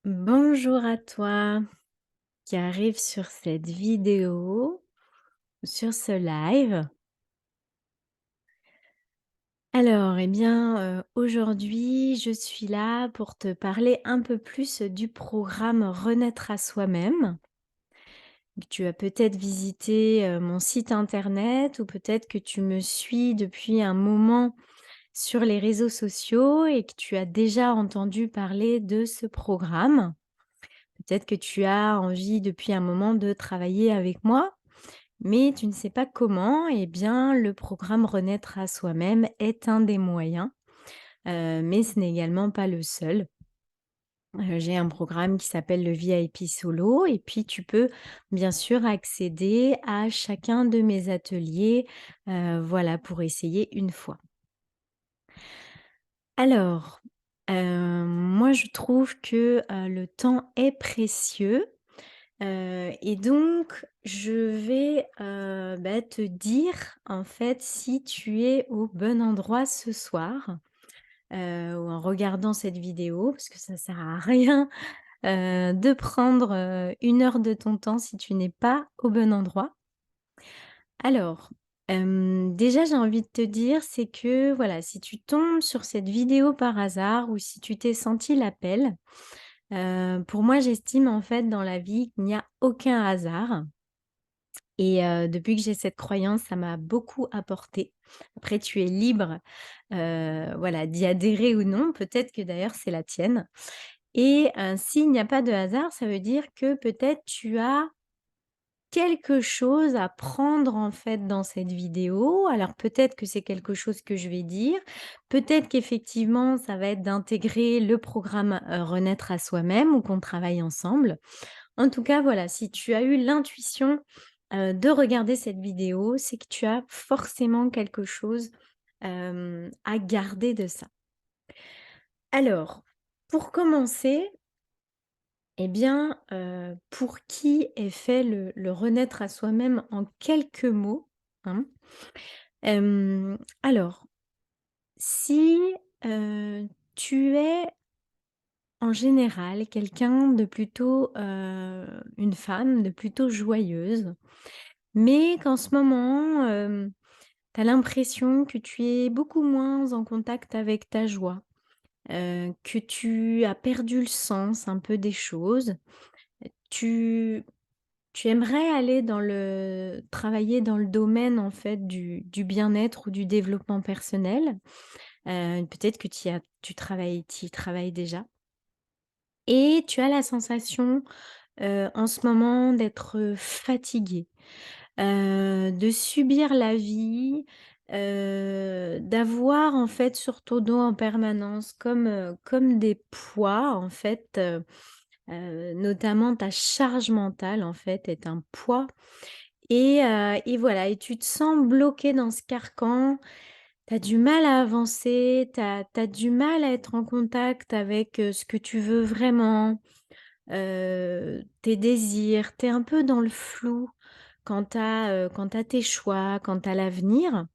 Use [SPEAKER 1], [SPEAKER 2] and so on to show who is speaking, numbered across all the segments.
[SPEAKER 1] Bonjour à toi qui arrive sur cette vidéo, sur ce live. Alors, aujourd'hui, je suis là pour te parler un peu plus du programme Renaître à soi-même. Tu as peut-être visité mon site internet ou peut-être que tu me suis depuis un moment sur les réseaux sociaux et que tu as déjà entendu parler de ce programme. Peut-être que tu as envie depuis un moment de travailler avec moi, mais tu ne sais pas comment. Eh bien, le programme Renaître à soi-même est un des moyens, mais ce n'est également pas le seul. J'ai un programme qui s'appelle le VIP Solo et puis tu peux bien sûr accéder à chacun de mes ateliers, voilà, pour essayer une fois. Alors, moi je trouve que, le temps est précieux. Et donc je vais, te dire, en fait, si tu es au bon endroit ce soir, ou en regardant cette vidéo, parce que ça sert à rien, de prendre, 1 heure de ton temps si tu n'es pas au bon endroit. Alors, déjà j'ai envie de te dire, c'est que, voilà, si tu tombes sur cette vidéo par hasard ou si tu t'es senti l'appel, pour moi j'estime, en fait, dans la vie qu'il n'y a aucun hasard. Et depuis que j'ai cette croyance, ça m'a beaucoup apporté. Après tu es libre, voilà, d'y adhérer ou non. Peut-être que d'ailleurs c'est la tienne et s'il n'y a pas de hasard, ça veut dire que peut-être tu as quelque chose à prendre, en fait, dans cette vidéo. Alors peut-être que c'est quelque chose que je vais dire, peut-être qu'effectivement ça va être d'intégrer le programme, Renaître à soi-même ou qu'on travaille ensemble. En tout cas, voilà, si tu as eu l'intuition, de regarder cette vidéo, c'est que tu as forcément quelque chose, à garder de ça. Alors, pour commencer, pour qui est fait le renaître à soi-même en quelques mots, hein? Alors, si, tu es en général quelqu'un de plutôt, une femme de plutôt joyeuse, mais qu'en ce moment, tu as l'impression que tu es beaucoup moins en contact avec ta joie, que tu as perdu le sens un peu des choses. Tu tu aimerais aller dans le travailler dans le domaine, en fait, du bien-être ou du développement personnel. Peut-être que tu y travailles déjà et tu as la sensation, en ce moment d'être fatiguée. De subir la vie, d'avoir en fait sur ton dos en permanence comme des poids en fait, notamment ta charge mentale en fait est un poids et voilà et tu te sens bloqué dans ce carcan. Tu as du mal à avancer, tu as du mal à être en contact avec, ce que tu veux vraiment, tes désirs. Tu es un peu dans le flou quant à tes choix, quant à l'avenir.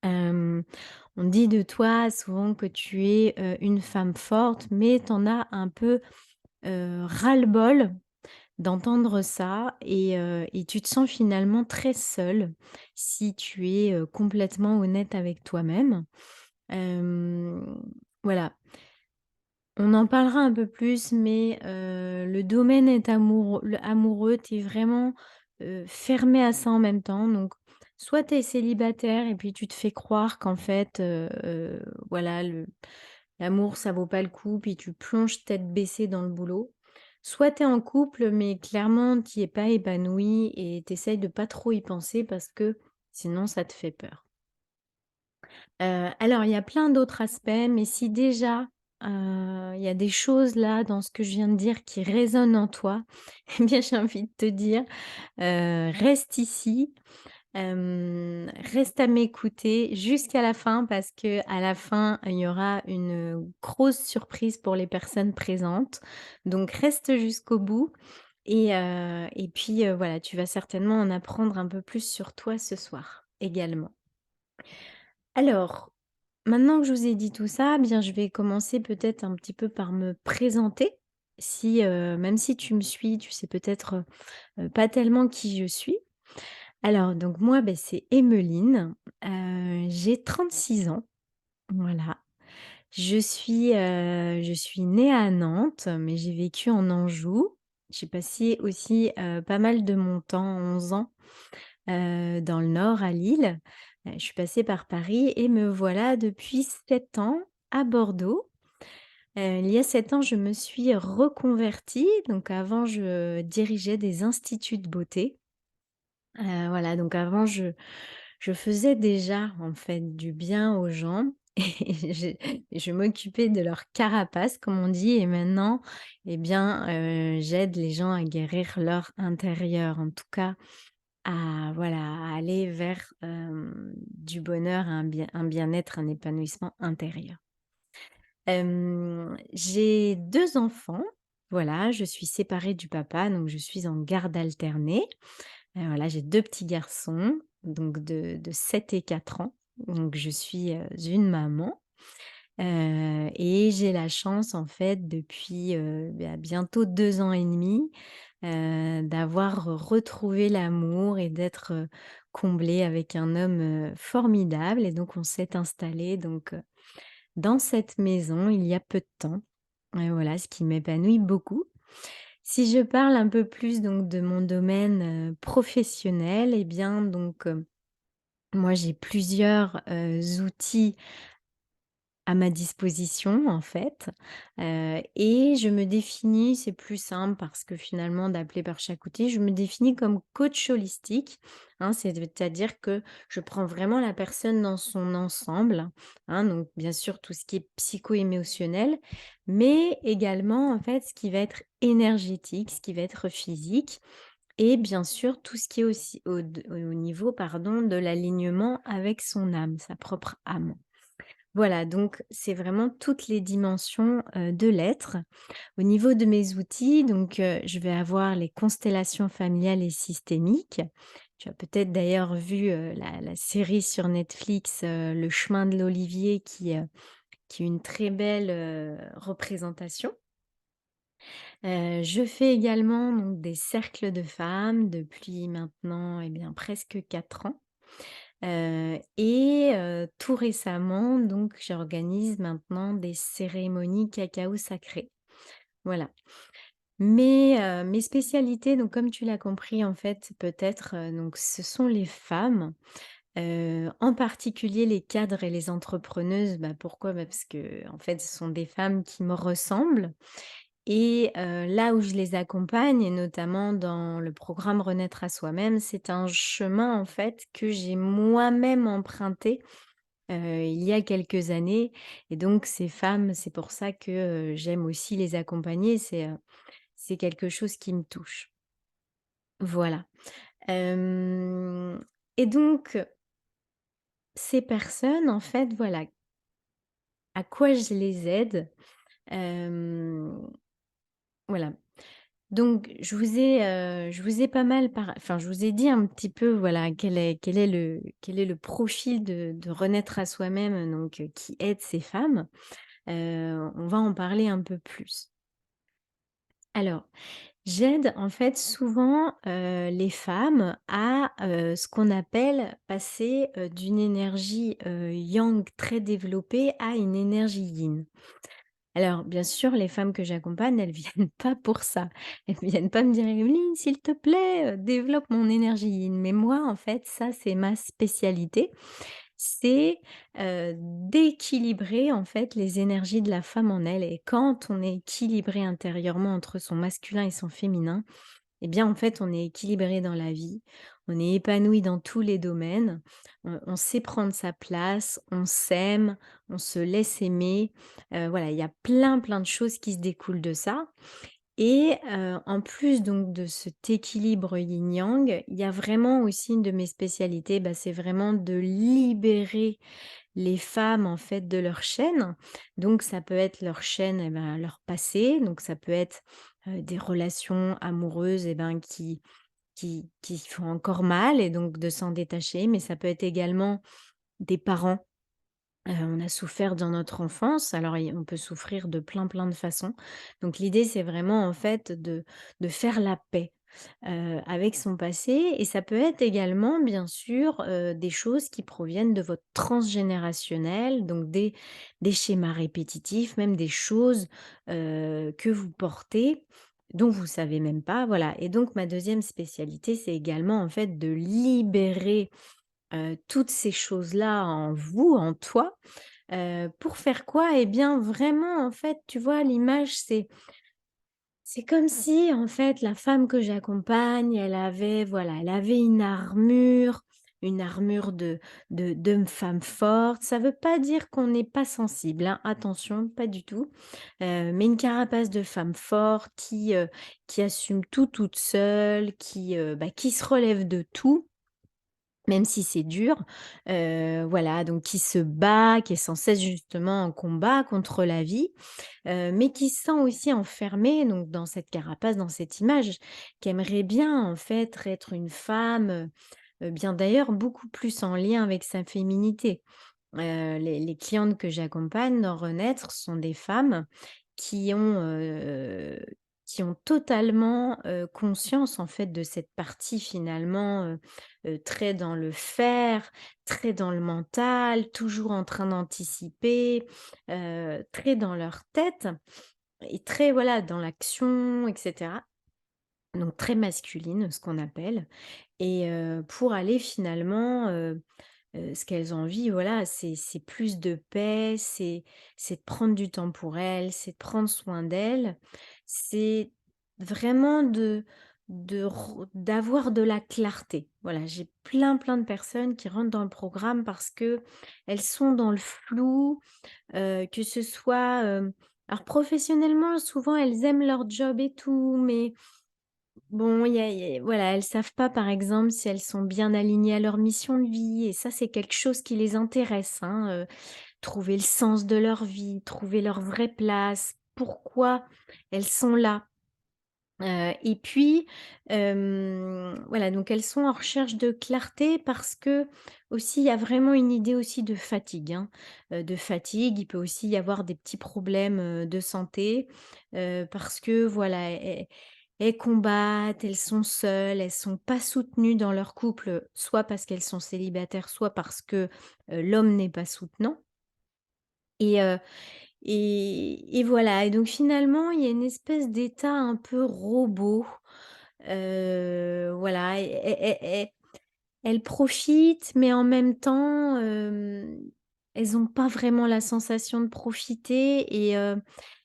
[SPEAKER 1] Hem, on dit de toi souvent que tu es, une femme forte, mais tu en as un peu, ras-le-bol d'entendre ça et tu te sens finalement très seule si tu es, complètement honnête avec toi-même. Hem, voilà. On en parlera un peu plus, mais le domaine est amoureux, tu es vraiment, fermée à ça en même temps. Donc soit tu es célibataire et puis tu te fais croire qu'en fait, voilà, le l'amour ça vaut pas le coup, puis tu plonges tête baissée dans le boulot. Soit tu es en couple, mais clairement tu y es pas épanouie et tu essayes de pas trop y penser parce que sinon ça te fait peur. Alors il y a plein d'autres aspects, mais si déjà, il y a des choses là dans ce que je viens de dire qui résonnent en toi, eh bien j'ai envie de te dire, reste ici, reste à m'écouter jusqu'à la fin parce que à la fin, il y aura une grosse surprise pour les personnes présentes. Donc reste jusqu'au bout et puis, voilà, tu vas certainement en apprendre un peu plus sur toi ce soir également. Alors, maintenant que je vous ai dit tout ça, bien, je vais commencer peut-être un petit peu par me présenter. Même si tu me suis, tu sais peut-être, pas tellement qui je suis. Alors donc moi, beh, c'est Emmeline, j'ai 36 ans, voilà. Je suis née à Nantes, mais j'ai vécu en Anjou. J'ai passé aussi, pas mal de mon temps, 11 ans, dans le nord, à Lille. Je suis passée par Paris et me voilà depuis 7 ans à Bordeaux. Il y a 7 ans, je me suis reconvertie. Donc avant, je dirigeais des instituts de beauté. Voilà, donc avant, je faisais déjà, en fait, du bien aux gens et je m'occupais de leur carapace, comme on dit, et maintenant, eh bien, j'aide les gens à guérir leur intérieur. En tout cas, à voilà, à aller vers, du bonheur, un bien-être, un épanouissement intérieur. J'ai 2 enfants, voilà, je suis séparée du papa, donc je suis en garde alternée. Voilà, j'ai 2 petits garçons, donc de 7 et 4 ans. Donc je suis, une maman, et j'ai la chance en fait depuis, bientôt 2 ans et demi, d'avoir retrouvé l'amour et d'être, comblée avec un homme, formidable, et donc on s'est installé donc, dans cette maison il y a peu de temps, et voilà, ce qui m'épanouit beaucoup. Si je parle un peu plus donc de mon domaine, professionnel, et bien donc, moi j'ai plusieurs, outils à ma disposition en fait, et je me définis, c'est plus simple parce que finalement d'appeler par chaque outil, je me définis comme coach holistique, hein. C'est-à-dire que je prends vraiment la personne dans son ensemble, hein, donc bien sûr tout ce qui est psycho-émotionnel, mais également en fait ce qui va être énergétique, ce qui va être physique, et bien sûr tout ce qui est aussi au niveau, pardon, de l'alignement avec son âme, sa propre âme. Voilà, donc c'est vraiment toutes les dimensions, de l'être. Au niveau de mes outils, donc, je vais avoir les constellations familiales et systémiques. Tu as peut-être d'ailleurs vu, la série sur Netflix, Le chemin de l'olivier, qui est une très belle, représentation. Je fais également donc des cercles de femmes depuis maintenant, eh bien, presque 4 ans. Et tout récemment, donc j'organise maintenant des cérémonies cacao sacré. Voilà. Mes spécialités, donc comme tu l'as compris en fait peut-être, donc ce sont les femmes, en particulier les cadres et les entrepreneuses. Bah, pourquoi? Bah, parce que en fait ce sont des femmes qui me ressemblent, et là où je les accompagne, et notamment dans le programme Renaître à soi-même, c'est un chemin en fait que j'ai moi-même emprunté, il y a quelques années, et donc ces femmes, c'est pour ça que, j'aime aussi les accompagner. C'est quelque chose qui me touche. Voilà. Hem Et donc ces personnes, en fait, voilà, à quoi je les aide? Hem, voilà. Donc je vous ai pas mal je vous ai dit un petit peu, voilà, quel est le profil de Renaître à soi-même, donc qui aide ces femmes. On va en parler un peu plus. Alors, j'aide en fait souvent, les femmes à, ce qu'on appelle passer, d'une énergie, yang très développée à une énergie yin. Alors bien sûr, les femmes que j'accompagne, elles viennent pas pour ça. Elles viennent pas me dire: «Evelyne, s'il te plaît, développe mon énergie yin». Mais moi, en fait, ça, c'est ma spécialité. C'est, d'équilibrer, en fait, les énergies de la femme en elle, et quand on est équilibré intérieurement entre son masculin et son féminin, eh bien, en fait, on est équilibré dans la vie, on est épanoui dans tous les domaines, on sait prendre sa place, on s'aime, on se laisse aimer. Voilà, il y a plein, plein de choses qui se découlent de ça, et en plus donc de cet équilibre yin-yang, il y a vraiment aussi une de mes spécialités, bah, c'est vraiment de libérer les femmes, en fait, de leur chaîne. Donc ça peut être leur chaîne, eh ben, leur passé, donc ça peut être, des relations amoureuses, eh ben, qui font encore mal, et donc de s'en détacher, mais ça peut être également des parents, On a souffert dans notre enfance, alors on peut souffrir de plein, plein de façons. Donc l'idée, c'est vraiment en fait de faire la paix, avec son passé et ça peut être également bien sûr, des choses qui proviennent de votre transgénérationnel, donc des schémas répétitifs, même des choses, que vous portez, dont vous savez même pas, voilà. Et donc ma deuxième spécialité, c'est également en fait de libérer, toutes ces choses-là en vous, en toi. Pour faire quoi? Eh bien, vraiment, en fait, tu vois, l'image, c'est comme si, en fait, la femme que j'accompagne, elle avait, voilà, elle avait une armure de femme forte. Ça veut pas dire qu'on n'est pas sensible, hein, attention, pas du tout. Mais une carapace de femme forte qui assume tout toute seule, qui se relève de tout. Même si c'est dur, voilà, donc qui se bat, qui est sans cesse justement en combat contre la vie, mais qui se sent aussi enfermée donc dans cette carapace, dans cette image, qui aimerait bien en fait être une femme, bien d'ailleurs beaucoup plus en lien avec sa féminité. Les clientes que j'accompagne dans Renaître sont des femmes qui ont, heu, qui ont totalement, conscience en fait de cette partie finalement, très dans le faire, très dans le mental, toujours en train d'anticiper, très dans leur tête et très voilà dans l'action et cetera. Donc très masculine, ce qu'on appelle et pour aller finalement, ce qu'elles ont envie, voilà, c'est plus de paix, c'est de prendre du temps pour elles, c'est de prendre soin d'elles. C'est vraiment d'avoir de la clarté. Voilà, j'ai plein, plein de personnes qui rentrent dans le programme parce que elles sont dans le flou, que ce soit, alors professionnellement, souvent elles aiment leur job et tout, mais bon, il y a voilà, elles savent pas, par exemple, si elles sont bien alignées à leur mission de vie et ça, c'est quelque chose qui les intéresse, hein, trouver le sens de leur vie, trouver leur vraie place, pourquoi elles sont là. Et puis, voilà, donc elles sont en recherche de clarté parce que aussi il y a vraiment une idée aussi de fatigue, hein, de fatigue. Il peut aussi y avoir des petits problèmes, de santé, parce que voilà, elles combattent, elles sont seules, elles sont pas soutenues dans leur couple, soit parce qu'elles sont célibataires, soit parce que, l'homme n'est pas soutenant et et voilà et donc finalement, il y a une espèce d'état un peu robot, voilà elles profitent, mais en même temps, elles ont pas vraiment la sensation de profiter et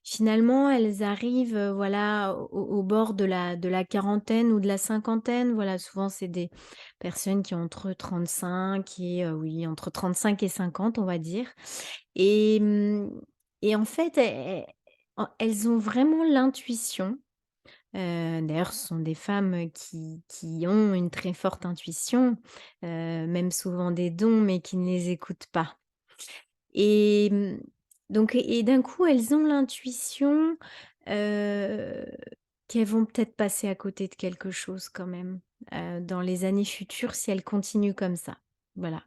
[SPEAKER 1] finalement elles arrivent, voilà, au bord de la quarantaine ou de la cinquantaine. Voilà, souvent c'est des personnes qui ont entre 35 et oui, entre 35 et 50, on va dire et et en fait, elles ont vraiment l'intuition. D'ailleurs, ce sont des femmes qui ont une très forte intuition, même souvent des dons, mais qui ne les écoutent pas. Et donc et d'un coup, elles ont l'intuition, heu, qu'elles vont peut-être passer à côté de quelque chose quand même, dans les années futures si elles continuent comme ça. Voilà.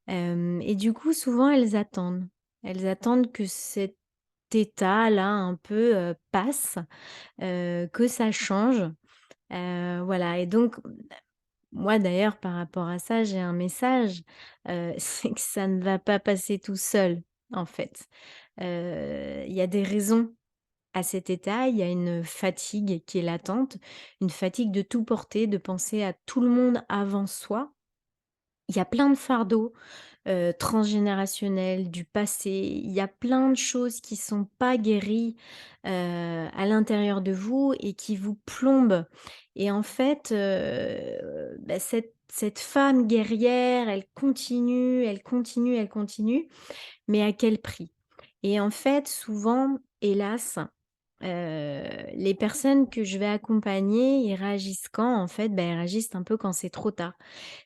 [SPEAKER 1] Et du coup, souvent, elles attendent. Elles attendent que cet état-là un peu, passe, que ça change. Voilà et donc moi d'ailleurs par rapport à ça, j'ai un message, c'est que ça ne va pas passer tout seul, en fait. Il y a des raisons à cet état, il y a une fatigue qui est latente, une fatigue de tout porter, de penser à tout le monde avant soi. Il y a plein de fardeaux, transgénérationnels, du passé. Il y a plein de choses qui sont pas guéries, à l'intérieur de vous et qui vous plombent et en fait, bah, cette femme guerrière, elle continue, elle continue, elle continue, mais à quel prix? Et en fait, souvent, hélas, les personnes que je vais accompagner, ils réagissent quand? En fait, bah, elles réagissent un peu quand c'est trop tard.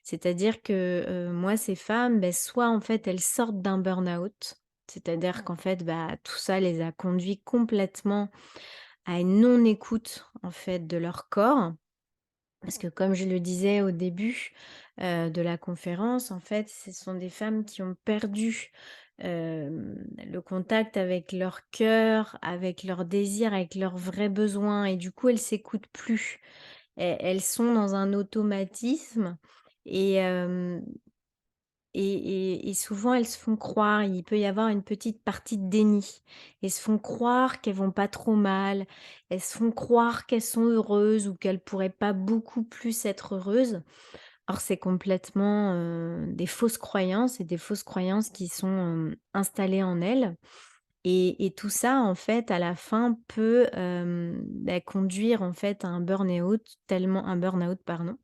[SPEAKER 1] C'est-à-dire que, moi, ces femmes, beh, soit en fait, elles sortent d'un burn-out, c'est-à-dire qu'en fait, bah, tout ça les a conduits complètement à une non-écoute, en fait, de leur corps. Parce que comme je le disais au début, de la conférence, en fait, ce sont des femmes qui ont perdu, le contact avec leur cœur, avec leurs désirs, avec leurs vrais besoins et du coup, elles s'écoutent plus. Elles sont dans un automatisme et hem et souvent elles se font croire, il peut y avoir une petite partie de déni. Elles se font croire qu'elles vont pas trop mal, elles se font croire qu'elles sont heureuses ou qu'elles pourraient pas beaucoup plus être heureuses. Or c'est complètement, des fausses croyances et des fausses croyances qui sont, installées en elles et tout ça en fait à la fin peut, conduire en fait à un burn-out pardon,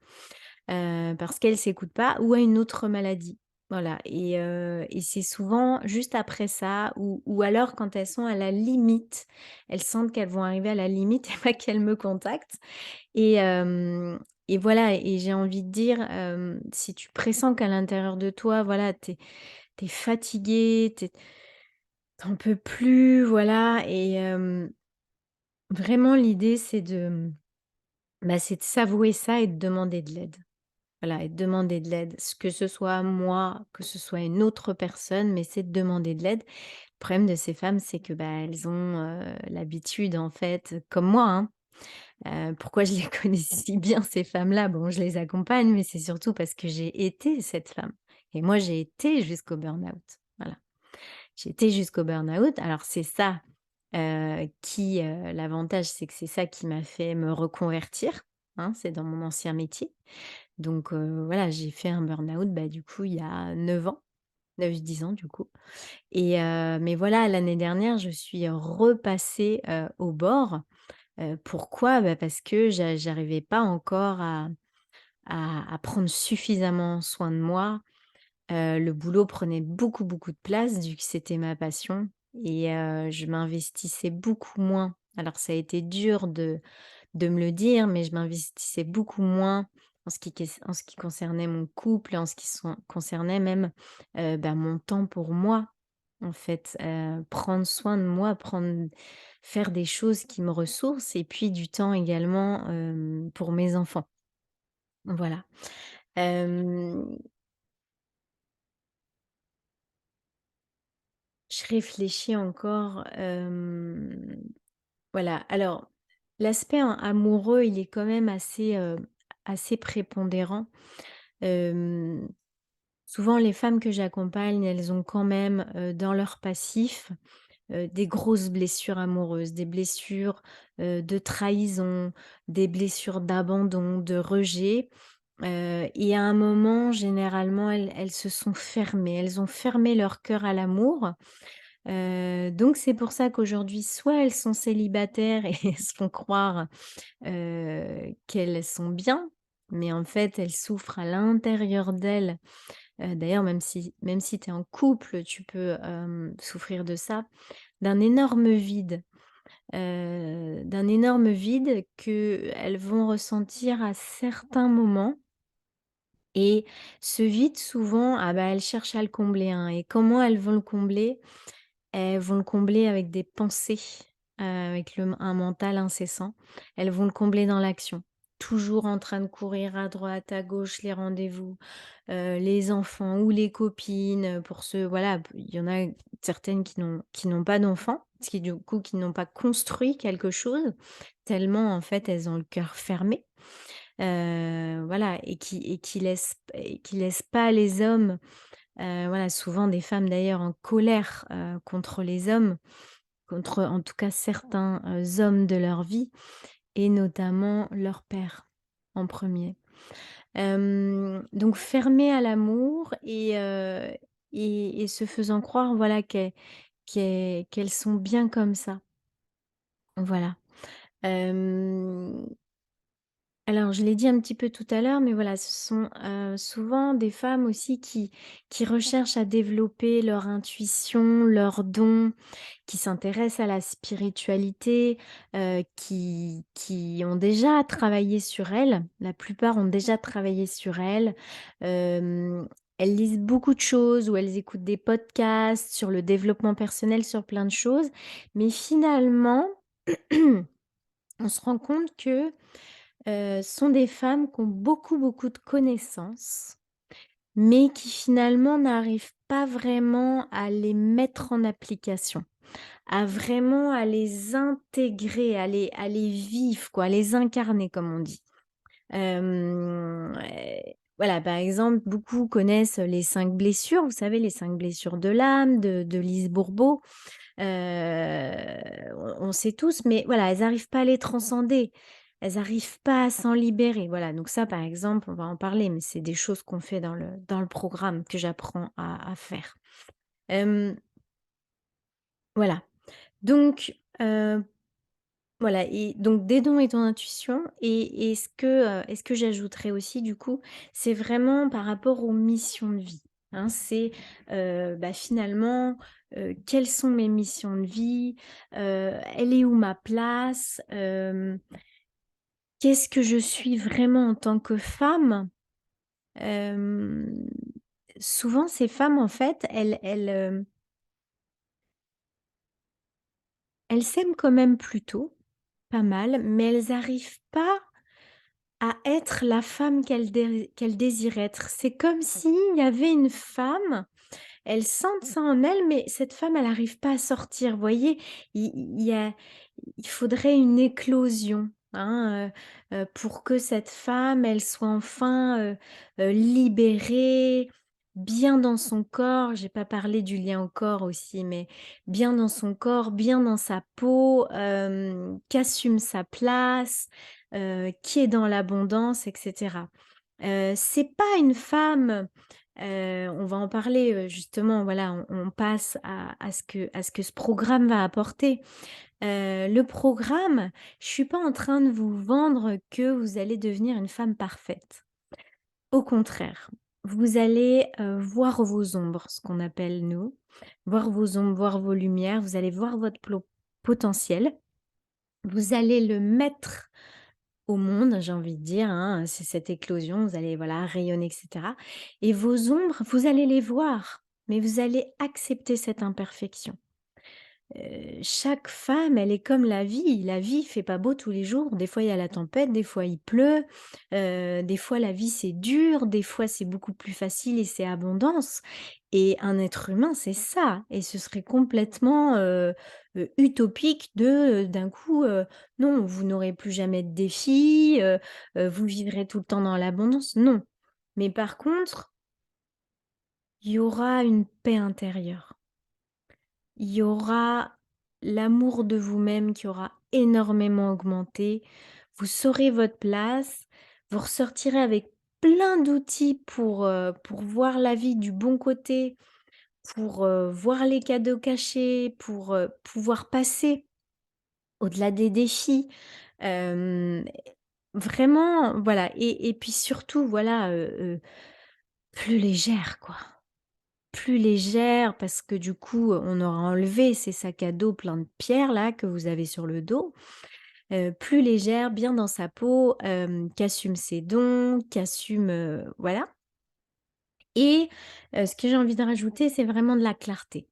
[SPEAKER 1] parce qu'elles s'écoutent pas ou à une autre maladie. Voilà et c'est souvent juste après ça ou alors quand elles sont à la limite, elles sentent qu'elles vont arriver à la limite et bah, qu'elles me contactent et hem et voilà et j'ai envie de dire, si tu pressens qu'à l'intérieur de toi, voilà, tu es fatigué, tu en peux plus, voilà vraiment l'idée c'est c'est de s'avouer ça et de demander de l'aide. Voilà et de demander de l'aide, que ce soit moi, que ce soit une autre personne, mais c'est de demander de l'aide. Le problème de ces femmes, c'est que, elles ont, l'habitude en fait, comme moi, hein. Pourquoi je les connais si bien ces femmes-là? Bon, je les accompagne, mais c'est surtout parce que j'ai été cette femme et moi j'ai été jusqu'au burn-out. Voilà. J'ai été jusqu'au burn-out. Alors c'est ça, l'avantage, c'est que c'est ça qui m'a fait me reconvertir, hein, c'est dans mon ancien métier. Donc voilà, j'ai fait un burn-out, du coup, il y a 9 ans, 9-10 ans du coup mais voilà, l'année dernière, je suis repassée, au bord. Pourquoi? Parce que j'arrivais pas encore à prendre suffisamment soin de moi. Le boulot prenait beaucoup, beaucoup de place vu que c'était ma passion et je m'investissais beaucoup moins. Alors ça a été dur de me le dire, mais je m'investissais beaucoup moins en ce qui concernait mon couple et en ce qui concernait même, mon temps pour moi, en fait. Prendre soin de moi, faire des choses qui me ressourcent et puis du temps également, pour mes enfants. Voilà. Hem, je réfléchis encore, voilà. Alors, l'aspect amoureux, il est quand même assez prépondérant. Hem, Souvent les femmes que j'accompagne, elles ont quand même, dans leur passif, des grosses blessures amoureuses, des blessures, de trahison, des blessures d'abandon, de rejet, et à un moment, généralement, elles se sont fermées. Elles ont fermé leur cœur à l'amour, donc c'est pour ça qu'aujourd'hui, soit elles sont célibataires et elles se font croire, qu'elles sont bien, mais en fait, elles souffrent à l'intérieur d'elles. D'ailleurs, même si tu es en couple, tu peux, souffrir de ça, d'un énorme vide, d'un énorme vide qu'elles vont ressentir à certains moments et ce vide souvent, elles cherchent à le combler, hein et comment elles vont le combler? Elles vont le combler avec des pensées, avec un mental incessant. Elles vont le combler dans l'action. Toujours en train de courir à droite, à gauche, les rendez-vous, les enfants ou les copines, pour ceux voilà, il y en a certaines qui n'ont pas d'enfants, qui n'ont pas construit quelque chose, tellement en fait elles ont le cœur fermé. Voilà et qui laissent pas les hommes, voilà, souvent des femmes d'ailleurs en colère, contre les hommes, contre en tout cas certains, hommes de leur vie et notamment leur père en premier. Donc fermées à l'amour et se faisant croire, voilà, qu'elles sont bien comme ça. Voilà. Hem Alors, je l'ai dit un petit peu tout à l'heure, mais voilà, ce sont, souvent des femmes aussi qui recherchent à développer leur intuition, leurs dons, qui s'intéressent à la spiritualité, qui ont déjà travaillé sur elles. La plupart ont déjà travaillé sur elles. Elles lisent beaucoup de choses ou elles écoutent des podcasts sur le développement personnel, sur plein de choses. Mais finalement, on se rend compte que sont des femmes qui ont beaucoup, beaucoup de connaissances, mais qui finalement n'arrivent pas vraiment à les mettre en application, à vraiment à les intégrer, à les vivre quoi, à les incarner comme on dit. Voilà, par exemple, beaucoup connaissent les 5 blessures, vous savez, les 5 blessures de l'âme de Lise Bourbeau. On sait tous, mais voilà, elles arrivent pas à les transcender. Elles arrivent pas à s'en libérer. Voilà, donc ça, par exemple, on va en parler, mais c'est des choses qu'on fait dans le programme que j'apprends à faire. Hem, voilà, donc voilà et donc des dons et ton intuition et ce que j'ajouterais aussi du coup, c'est vraiment par rapport aux missions de vie, hein. C'est, finalement, quelles sont mes missions de vie? Elle est où ma place? Qu'est-ce que je suis vraiment en tant que femme? Hem, souvent ces femmes en fait, elles s'aiment quand même plutôt, pas mal, mais elles arrivent pas à être la femme qu'elles désirent être. C'est comme s'il y avait une femme, elles sentent ça en elles, mais cette femme, elle arrive pas à sortir. Vous voyez? Il y a il faudrait une éclosion, hein, pour que cette femme, elle soit enfin, libérée, bien dans son corps. J'ai pas parlé du lien au corps aussi, mais bien dans son corps, bien dans sa peau, qu'assume sa place, qui est dans l'abondance et cetera. C'est pas une femme, on va en parler, justement, voilà, on passe à ce que ce programme va apporter. Le programme, je suis pas en train de vous vendre que vous allez devenir une femme parfaite. Au contraire, vous allez, voir vos ombres, ce qu'on appelle nous, voir vos ombres, voir vos lumières, vous allez voir votre potentiel, vous allez le mettre au monde, j'ai envie de dire, hein, c'est cette éclosion, vous allez, voilà, rayonner et cetera et vos ombres, vous allez les voir, mais vous allez accepter cette imperfection. Chaque femme, elle est comme la vie. La vie fait pas beau tous les jours. Des fois, il y a la tempête, des fois, il pleut, des fois, la vie, c'est dur, des fois, c'est beaucoup plus facile et c'est abondance et un être humain, c'est ça et ce serait complètement, utopique d'un coup, non, vous n'aurez plus jamais de défis, vous vivrez tout le temps dans l'abondance. Non. Mais par contre, il y aura une paix intérieure. Il y aura l'amour de vous-même qui aura énormément augmenté. Vous saurez votre place, vous ressortirez avec plein d'outils pour voir la vie du bon côté, pour, voir les cadeaux cachés, pour, pouvoir passer au-delà des défis. Hem, vraiment, voilà et puis surtout, voilà, plus légère, quoi. Plus légère parce que du coup, on aura enlevé ces sacs à dos pleins de pierres là que vous avez sur le dos. Plus légère, bien dans sa peau, qu'assume ses dons, qu'assume, voilà et ce que j'ai envie de rajouter, c'est vraiment de la clarté.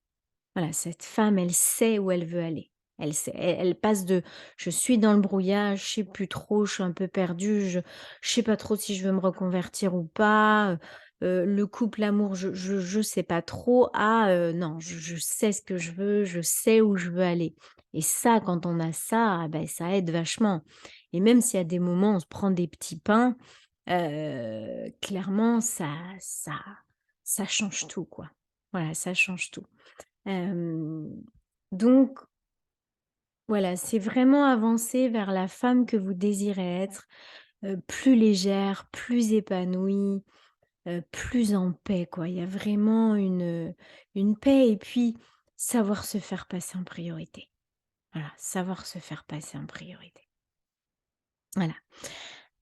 [SPEAKER 1] Voilà, cette femme, elle sait où elle veut aller. Elle sait, elle passe de: «Je suis dans le brouillard, je sais plus trop, je suis un peu perdue, je sais pas trop si je veux me reconvertir ou pas, le couple, l'amour, je sais pas trop» à, «Non, je sais ce que je veux, je sais où je veux aller» et ça, quand on a ça, ah beh, ça aide vachement et même s'il y a des moments, où on se prend des petits pains, clairement ça change tout, quoi. Voilà, ça change tout. Hem, donc voilà, c'est vraiment avancer vers la femme que vous désirez être, plus légère, plus épanouie, plus en paix, quoi. Il y a vraiment une paix et puis savoir se faire passer en priorité. Voilà, savoir se faire passer en priorité. Voilà.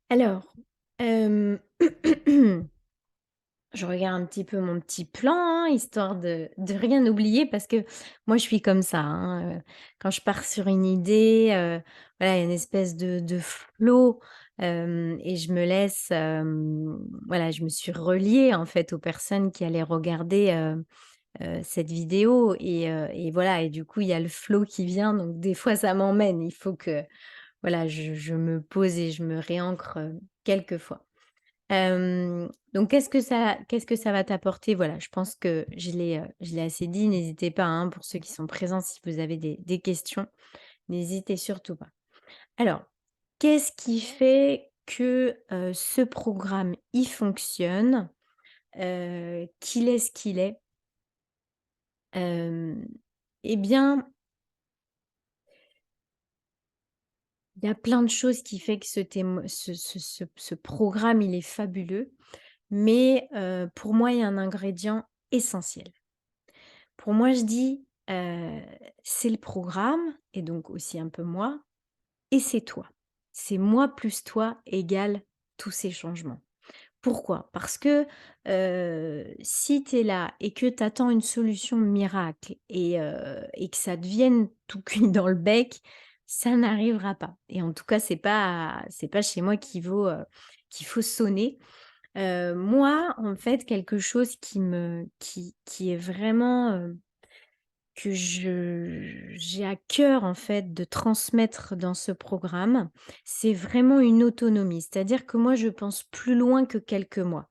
[SPEAKER 1] Alors, hem je regarde un petit peu mon petit plan, hein, histoire de rien oublier parce que moi je suis comme ça, hein, quand je pars sur une idée, voilà, il y a une espèce de flow, et je me laisse, voilà, je me suis reliée en fait aux personnes qui allaient regarder, cette vidéo et voilà et du coup il y a le flow qui vient donc des fois ça m'emmène. Il faut que voilà, je me pose et je me réancre, quelquefois. Donc qu'est-ce que ça va t'apporter? Voilà, je pense que je l'ai assez dit. N'hésitez pas, hein, pour ceux qui sont présents, si vous avez des questions, n'hésitez surtout pas. Alors, qu'est-ce qui fait que, ce programme, il fonctionne, qu'il est ce qu'il est? Hem, eh bien, il y a plein de choses qui fait que ce programme, il est fabuleux, mais pour moi, il y a un ingrédient essentiel. Pour moi, je dis, c'est le programme et donc aussi un peu moi et c'est toi. C'est moi plus toi égale tous ces changements. Pourquoi? Parce que, si tu es là et que tu attends une solution miracle et que ça devienne tout cuit dans le bec, ça n'arrivera pas et en tout cas, c'est pas chez moi qu'il faut sonner. Moi, en fait, quelque chose qui est vraiment, que j'ai à cœur, en fait, de transmettre dans ce programme, c'est vraiment une autonomie. C'est-à-dire que moi, je pense plus loin que quelques mois.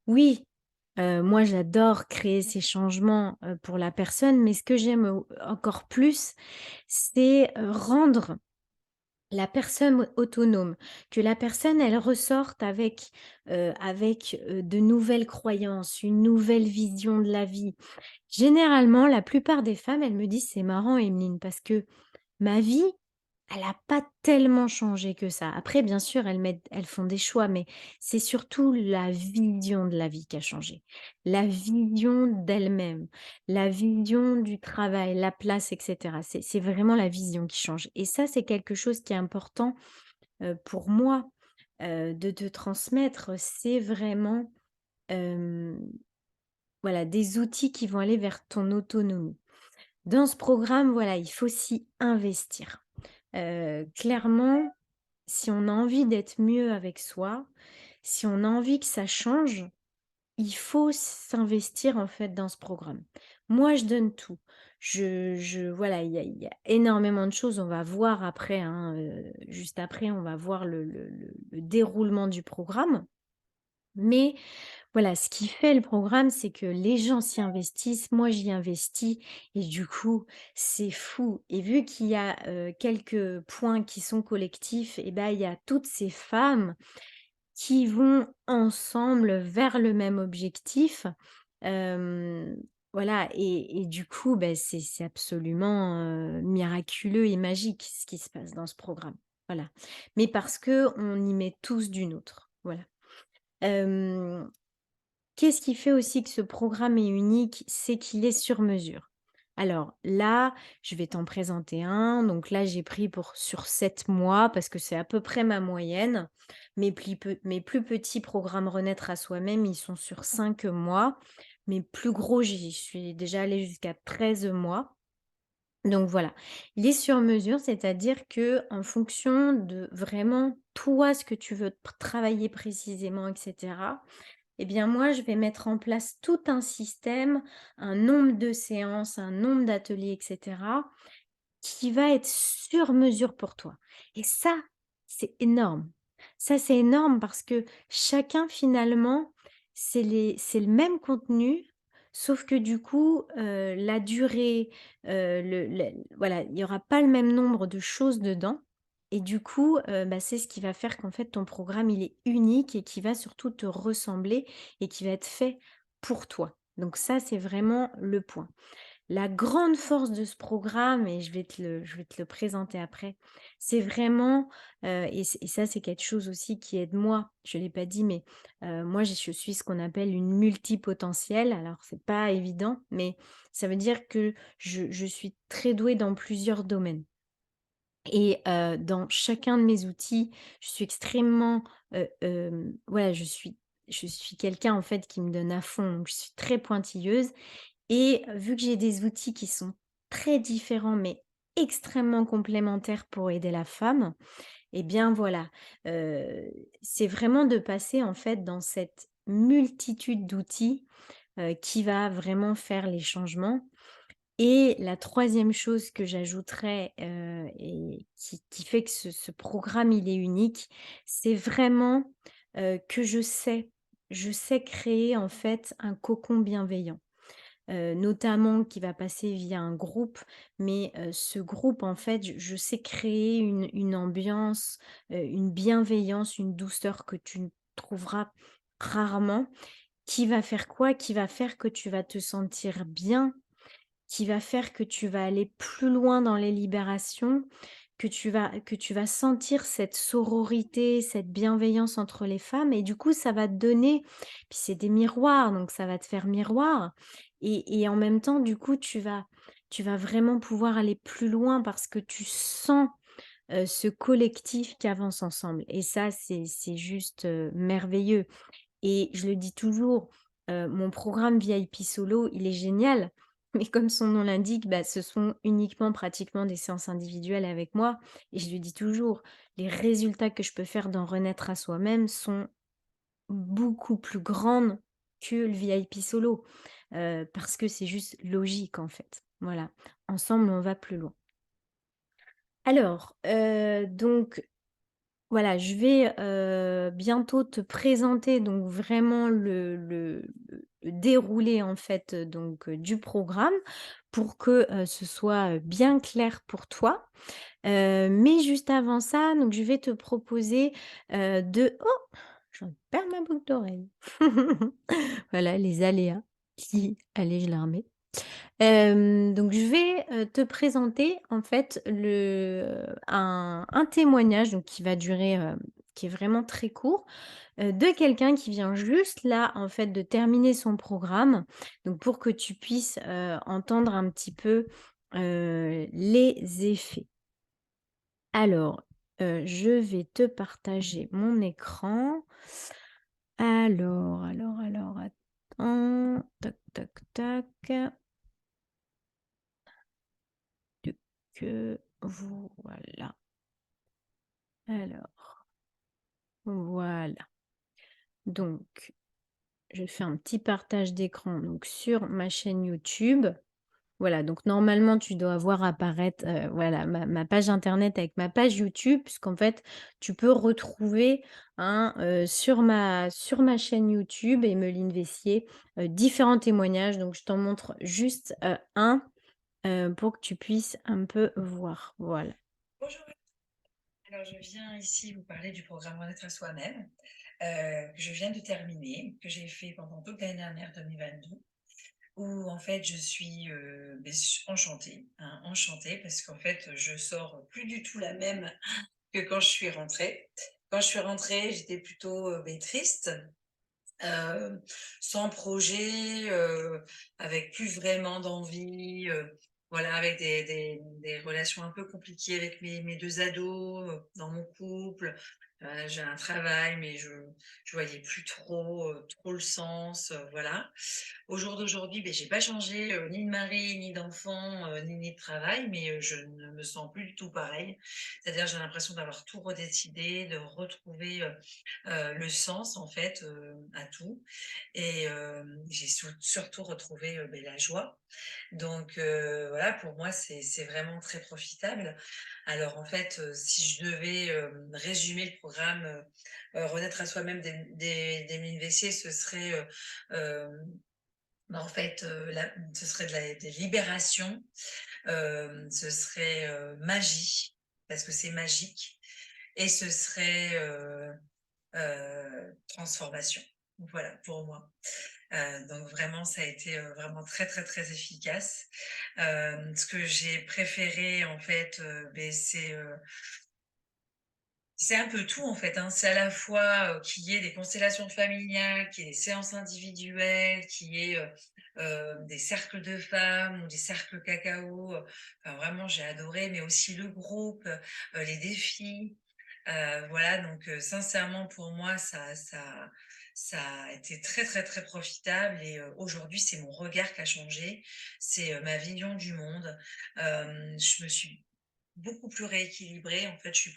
[SPEAKER 1] Oui, moi j'adore créer ces changements, pour la personne, mais ce que j'aime encore plus, c'est, rendre la personne autonome. Que la personne, elle ressorte avec de nouvelles croyances, une nouvelle vision de la vie. Généralement, la plupart des femmes, elles me disent: «C'est marrant Emeline, parce que ma vie, elle a pas tellement changé que ça. Après, bien sûr, elles font des choix, mais c'est surtout la vision de la vie qui a changé. La vision d'elles-mêmes, la vision du travail, la place, et cetera. C'est vraiment la vision qui change et ça, c'est quelque chose qui est important, pour moi, de te transmettre. C'est vraiment, hem, voilà, des outils qui vont aller vers ton autonomie. Dans ce programme, voilà, il faut s'y investir. Clairement, si on a envie d'être mieux avec soi, si on a envie que ça change, il faut s'investir en fait dans ce programme. Moi, je donne tout. Voilà, il y a énormément de choses. On va voir après, hein, juste après, on va voir le déroulement du programme. Mais voilà, ce qui fait le programme, c'est que les gens s'y investissent, moi j'y investis et du coup, c'est fou et vu qu'il y a, quelques points qui sont collectifs et ben, il y a toutes ces femmes qui vont ensemble vers le même objectif. Hem, voilà et du coup, beh, c'est absolument, miraculeux et magique ce qui se passe dans ce programme. Voilà. Mais parce que on y met tous du nôtre. Voilà. Hem Qu'est-ce qui fait aussi que ce programme est unique? C'est qu'il est sur mesure. Alors là, je vais t'en présenter un. Donc là, j'ai pris pour sur 7 mois parce que c'est à peu près ma moyenne. Mes plus petits programmes Renaître à soi-même, ils sont sur 5 mois. Mes plus gros, j'y suis déjà allée jusqu'à 13 mois. Donc voilà, il est sur mesure, c'est-à-dire que en fonction de vraiment toi, ce que tu veux travailler précisément, etc. Eh bien, moi, je vais mettre en place tout un système, un nombre de séances, un nombre d'ateliers, etc., qui va être sur mesure pour toi. Et ça, c'est énorme. Ça, c'est énorme parce que chacun, finalement, c'est le même contenu, sauf que du coup, la durée, voilà, il n'y aura pas le même nombre de choses dedans. Et du coup, bah, c'est ce qui va faire qu'en fait, ton programme, il est unique et qui va surtout te ressembler et qui va être fait pour toi. Donc ça, c'est vraiment le point. La grande force de ce programme et je vais te le présenter après, c'est vraiment, et ça c'est quelque chose aussi qui aide moi, je ne l'ai pas dit, mais, moi je suis ce qu'on appelle une multipotentielle. Alors c'est pas évident, mais ça veut dire que je suis très douée dans plusieurs domaines et dans chacun de mes outils, je suis extrêmement, voilà, je suis quelqu'un en fait qui me donne à fond, donc je suis très pointilleuse et vu que j'ai des outils qui sont très différents, mais extrêmement complémentaires pour aider la femme, eh bien voilà, heu, c'est vraiment de passer en fait dans cette multitude d'outils, qui va vraiment faire les changements. Et la troisième chose que j'ajouterais, et qui fait que ce programme il est unique, c'est vraiment, que je sais créer en fait un cocon bienveillant. Notamment qui va passer via un groupe, mais ce groupe en fait, je sais créer une ambiance, une bienveillance, une douceur que tu ne trouveras rarement. Qui va faire quoi? Qui va faire que tu vas te sentir bien, qui va faire que tu vas aller plus loin dans les libérations, que tu vas sentir cette sororité, cette bienveillance entre les femmes et du coup, ça va te donner puis c'est des miroirs, donc ça va te faire miroir et en même temps, du coup, tu vas vraiment pouvoir aller plus loin parce que tu sens, ce collectif qui avance ensemble et ça, c'est juste, merveilleux. Et je le dis toujours, mon programme VIP solo, il est génial, mais comme son nom l'indique, bah, ce sont uniquement pratiquement des séances individuelles avec moi et je le dis toujours, les résultats que je peux faire dans Renaître à soi-même sont beaucoup plus grandes que le VIP solo, parce que c'est juste logique, en fait. Voilà, ensemble, on va plus loin. Alors, donc voilà, je vais, bientôt te présenter donc vraiment le déroulé en fait, du programme pour que, ce soit, bien clair pour toi. Mais juste avant ça, donc je vais te proposer, de oh! Je viens de perdre ma boucle d'oreille. Voilà les aléas qui allez, je la remets. Donc je vais, te présenter en fait un témoignage donc qui va durer, qui est vraiment très court, de quelqu'un qui vient juste là, en fait, de terminer son programme. Donc pour que tu puisses, entendre un petit peu, les effets. Alors, je vais te partager mon écran. Alors, attends. Tac, tac, tac. Voilà. Alors, voilà. Donc, je fais un petit partage d'écran donc sur ma chaîne YouTube. Voilà, donc normalement, tu dois voir apparaître, voilà, ma page internet avec ma page YouTube, puisqu'en fait, tu peux retrouver, hein, sur ma chaîne YouTube, Emeline Vessier, différents témoignages. Donc je t'en montre juste, un, pour que tu puisses un peu voir. Voilà.
[SPEAKER 2] Bonjour, alors je viens ici vous parler du programme Renaître à soi-même que je viens de terminer, que j'ai fait pendant toute l'année dernière 2022, où en fait je suis enchantée, hein, enchantée parce qu'en fait je sors plus du tout la même que quand je suis rentrée. Quand je suis rentrée, j'étais plutôt triste, Heu, sans projet, avec plus vraiment d'envie, voilà, avec des relations un peu compliquées avec mes 2 ados, dans mon couple. J'ai un travail, mais je voyais plus trop le sens, voilà. Au jour d'aujourd'hui, beh, j'ai pas changé, ni de mari, ni d'enfant, ni de travail, mais je ne me sens plus du tout pareil. C'est-à-dire, j'ai l'impression d'avoir tout redécidé, de retrouver, le sens en fait, à tout et j'ai surtout retrouvé, beh, la joie. Donc voilà, pour moi, c'est vraiment très profitable. Alors en fait, si je devais, résumer le programme, Renaître à soi-même d'Émile Vessier, ce serait, bah, en fait, ce serait des libérations, ce serait, magie, parce que c'est magique et ce serait, transformation. Voilà, pour moi. Donc vraiment, ça a été, vraiment très, très, très efficace. Ce que j'ai préféré en fait, beh, c'est un peu tout en fait, hein. C'est à la fois, qu'il y ait des constellations familiales, qu'il y ait des séances individuelles, qu'il y ait, des cercles de femmes ou des cercles cacao, enfin vraiment j'ai adoré, mais aussi le groupe, les défis. Voilà donc sincèrement pour moi ça a été très, très, très profitable et aujourd'hui c'est mon regard qui a changé, c'est, ma vision du monde. Je me suis beaucoup plus rééquilibrée. En fait, je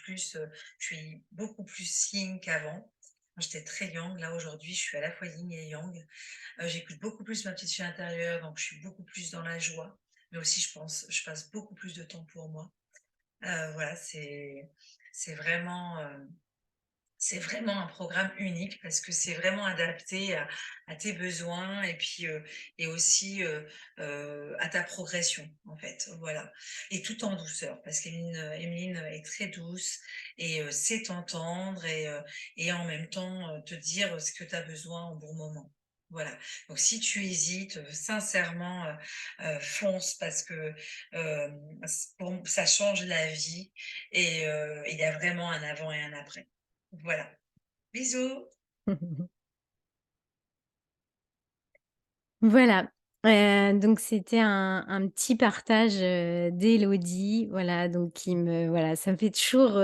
[SPEAKER 2] suis beaucoup plus yin qu'avant. Moi, j'étais très yang. Là, aujourd'hui, je suis à la fois yin et yang. J'écoute beaucoup plus ma petite fille intérieure, donc je suis beaucoup plus dans la joie. Mais aussi, je passe beaucoup plus de temps pour moi. Voilà, c'est vraiment, C'est vraiment un programme unique parce que c'est vraiment adapté à tes besoins et puis, et aussi, à ta progression, en fait, voilà, et tout en douceur parce qu'Emeline est très douce et sait t'entendre et en même temps, te dire, ce que tu as besoin au bon moment. Voilà, donc si tu hésites, sincèrement, fonce parce que, ça change la vie et il y a vraiment un avant et un après. Voilà. Bisous.
[SPEAKER 1] Voilà, donc c'était un petit partage, d'Élodie, voilà, donc qui me voilà, ça me fait toujours,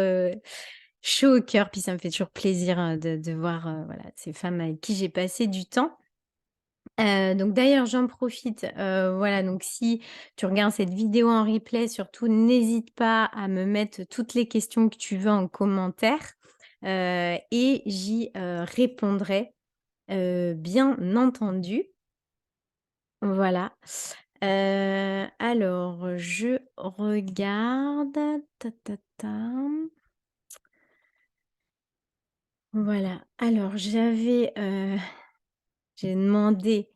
[SPEAKER 1] chaud au cœur, puis ça me fait toujours plaisir, de voir, voilà, ces femmes avec qui j'ai passé du temps. Donc d'ailleurs, j'en profite, voilà, donc si tu regardes cette vidéo en replay, surtout n'hésite pas à me mettre toutes les questions que tu veux en commentaire, et j'y, répondrai, bien entendu. Voilà. Alors, je regarde. Ta ta tam. Voilà. Alors j'ai demandé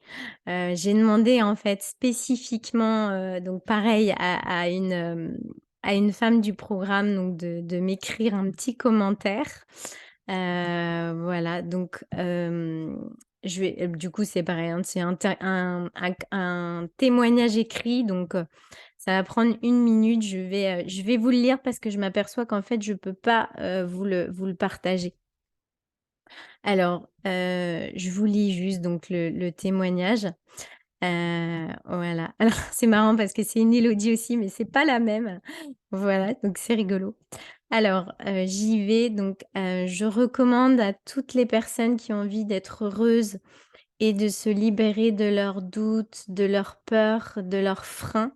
[SPEAKER 1] en fait spécifiquement, donc pareil à une femme du programme donc de m'écrire un petit commentaire. Voilà donc je vais du coup c'est pareil, hein, c'est un témoignage écrit donc ça va prendre 1 minute. Je vais vous le lire parce que je m'aperçois qu'en fait je peux pas, vous le partager. Alors, je vous lis juste donc le témoignage. Voilà. Alors c'est marrant parce que c'est une Élodie aussi, mais c'est pas la même. Voilà, donc c'est rigolo. Alors, j'y vais donc, je recommande à toutes les personnes qui ont envie d'être heureuses et de se libérer de leurs doutes, de leurs peurs, de leurs freins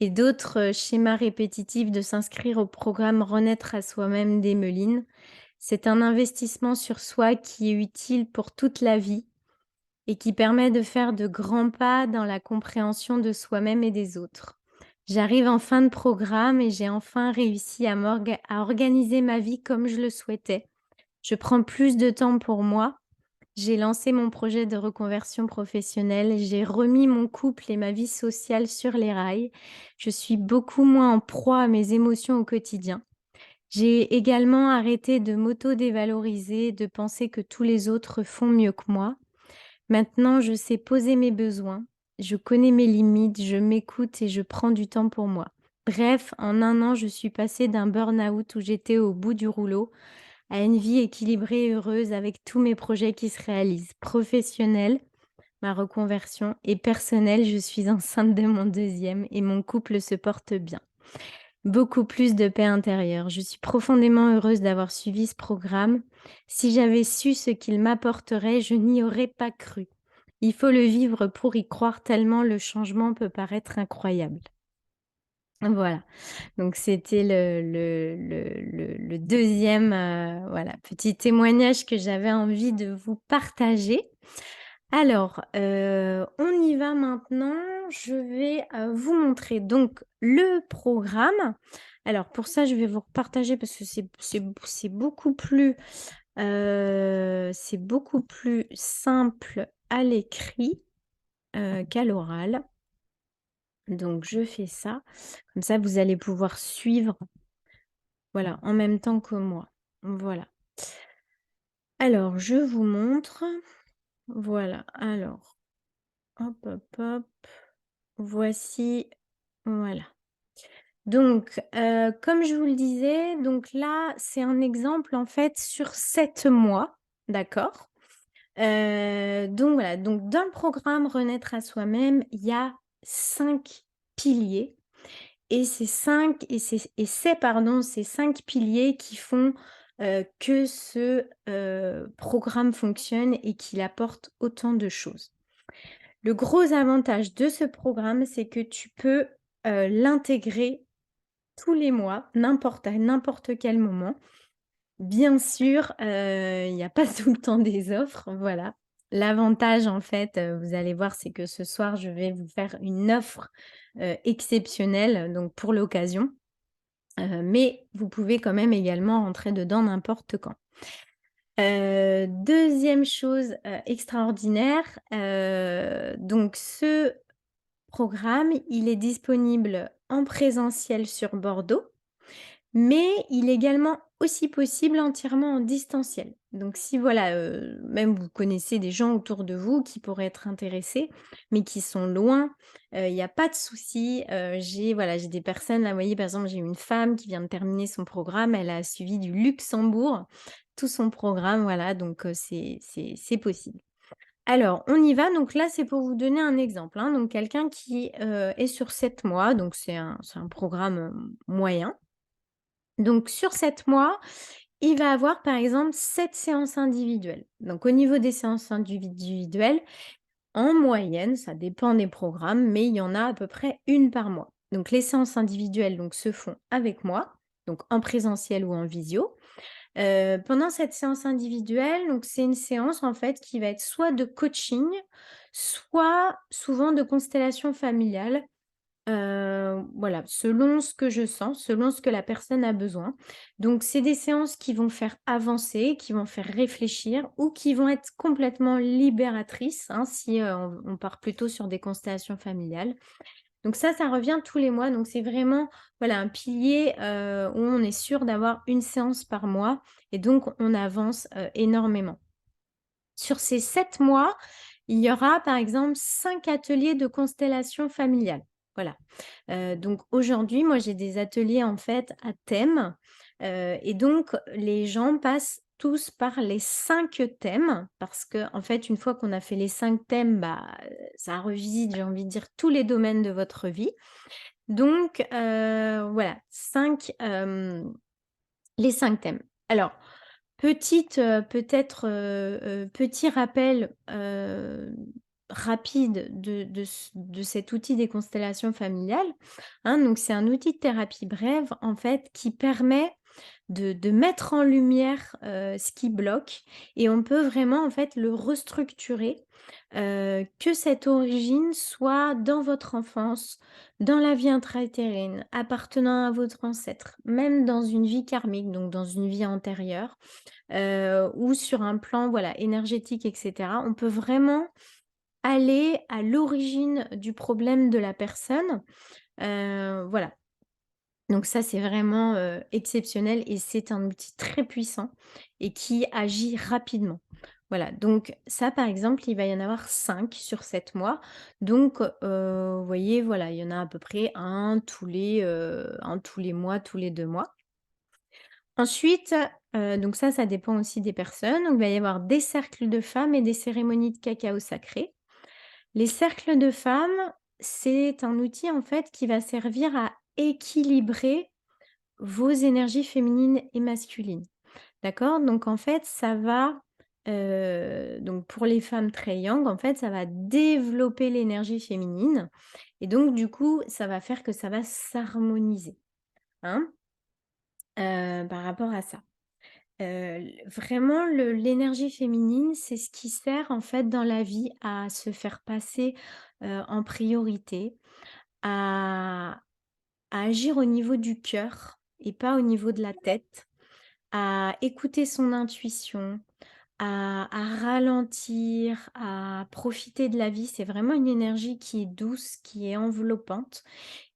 [SPEAKER 1] et d'autres, schémas répétitifs de s'inscrire au programme Renaître à soi-même d'Emmeline. C'est un investissement sur soi qui est utile pour toute la vie et qui permet de faire de grands pas dans la compréhension de soi-même et des autres. J'arrive en fin de programme et j'ai enfin réussi à organiser ma vie comme je le souhaitais. Je prends plus de temps pour moi. J'ai lancé mon projet de reconversion professionnelle. J'ai remis mon couple et ma vie sociale sur les rails. Je suis beaucoup moins en proie à mes émotions au quotidien. J'ai également arrêté de m'auto-dévaloriser, de penser que tous les autres font mieux que moi. Maintenant, je sais poser mes besoins, je connais mes limites, je m'écoute et je prends du temps pour moi. Bref, en 1 an, je suis passée d'un burn-out où j'étais au bout du rouleau à une vie équilibrée et heureuse avec tous mes projets qui se réalisent. Professionnelle, ma reconversion et personnelle, je suis enceinte de mon deuxième et mon couple se porte bien. Beaucoup plus de paix intérieure. Je suis profondément heureuse d'avoir suivi ce programme. Si j'avais su ce qu'il m'apporterait, je n'y aurais pas cru. Il faut le vivre pour y croire tellement le changement peut paraître incroyable. Voilà, donc c'était le 2e, voilà, petit témoignage que j'avais envie de vous partager. Alors, on y va maintenant. Je vais, vous montrer donc le programme. Alors pour ça, je vais vous repartager parce que c'est beaucoup plus simple à l'écrit, qu'à l'oral. Donc je fais ça, comme ça vous allez pouvoir suivre, voilà, en même temps que moi. Voilà. Alors je vous montre. Voilà, alors, hop, hop, hop. Voici, voilà. Donc, comme je vous le disais, donc là, c'est un exemple en fait sur 7 mois, d'accord? Donc voilà, donc dans le programme Renaître à soi-même, il y a 5 piliers et ces 5 piliers qui font, que ce, programme fonctionne et qu'il apporte autant de choses. Le gros avantage de ce programme, c'est que tu peux, l'intégrer tous les mois, à n'importe quel moment. Bien sûr, il n'y a pas tout le temps des offres, voilà. L'avantage en fait, vous allez voir, c'est que ce soir, je vais vous faire une offre, exceptionnelle, donc pour l'occasion, mais vous pouvez quand même également rentrer dedans n'importe quand. 2e chose, extraordinaire, donc ce programme, il est disponible en présentiel sur Bordeaux. Mais il est également aussi possible entièrement en distanciel. Donc si voilà, même vous connaissez des gens autour de vous qui pourraient être intéressés, mais qui sont loin, il y a pas de souci. J'ai des personnes là, vous voyez, par exemple, j'ai une femme qui vient de terminer son programme, elle a suivi du Luxembourg, tout son programme, voilà, donc c'est possible. Alors on y va, donc là, c'est pour vous donner un exemple, hein, donc quelqu'un qui, est sur 7 mois, donc c'est un programme, moyen. Donc sur 7 mois, il va avoir par exemple 7 séances individuelles. Donc au niveau des séances individuelles, en moyenne, ça dépend des programmes, mais il y en a à peu près une par mois. Donc les séances individuelles donc, se font avec moi, donc en présentiel ou en visio. Pendant cette séance individuelle, donc c'est une séance en fait qui va être soit de coaching, soit souvent de constellation familiale. Voilà, selon ce que je sens, selon ce que la personne a besoin. Donc c'est des séances qui vont faire avancer, qui vont faire réfléchir ou qui vont être complètement libératrices, hein, si, on part plutôt sur des constellations familiales. Donc ça revient tous les mois, donc c'est vraiment, voilà, un pilier, où on est sûr d'avoir une séance par mois et donc on avance, énormément. Sur ces 7 mois, il y aura par exemple 5 ateliers de constellation familiale. Voilà. Donc aujourd'hui, moi j'ai des ateliers en fait à thème, et donc les gens passent tous par les 5 thèmes parce que en fait, une fois qu'on a fait les 5 thèmes, bah, ça revisite, j'ai envie de dire, tous les domaines de votre vie. Donc voilà, 5 les 5 thèmes. Alors petit rappel, rapide de cet outil des constellations familiales, hein. Donc c'est un outil de thérapie brève, en fait, qui permet de mettre en lumière, ce qui bloque et on peut vraiment, en fait, le restructurer, que cette origine soit dans votre enfance, dans la vie intra-utérine, appartenant à votre ancêtre, même dans une vie karmique, donc dans une vie antérieure, ou sur un plan, voilà, énergétique et cetera. On peut vraiment aller à l'origine du problème de la personne, voilà. Donc ça, c'est vraiment, exceptionnel et c'est un outil très puissant et qui agit rapidement. Voilà, donc ça, par exemple, il va y en avoir 5 sur 7 mois. Donc, vous voyez, voilà, il y en a à peu près un tous les mois, tous les 2 mois. Ensuite, donc ça dépend aussi des personnes. Donc il va y avoir des cercles de femmes et des cérémonies de cacao sacré. Les cercles de femmes, c'est un outil en fait qui va servir à équilibrer vos énergies féminines et masculines. D'accord? Donc en fait, ça va, donc pour les femmes très yang, en fait, ça va développer l'énergie féminine et donc du coup, ça va faire que ça va s'harmoniser, hein, par rapport à ça. Vraiment l'énergie féminine, c'est ce qui sert en fait dans la vie à se faire passer, en priorité, à agir au niveau du cœur et pas au niveau de la tête, à écouter son intuition, à ralentir, à profiter de la vie. C'est vraiment une énergie qui est douce, qui est enveloppante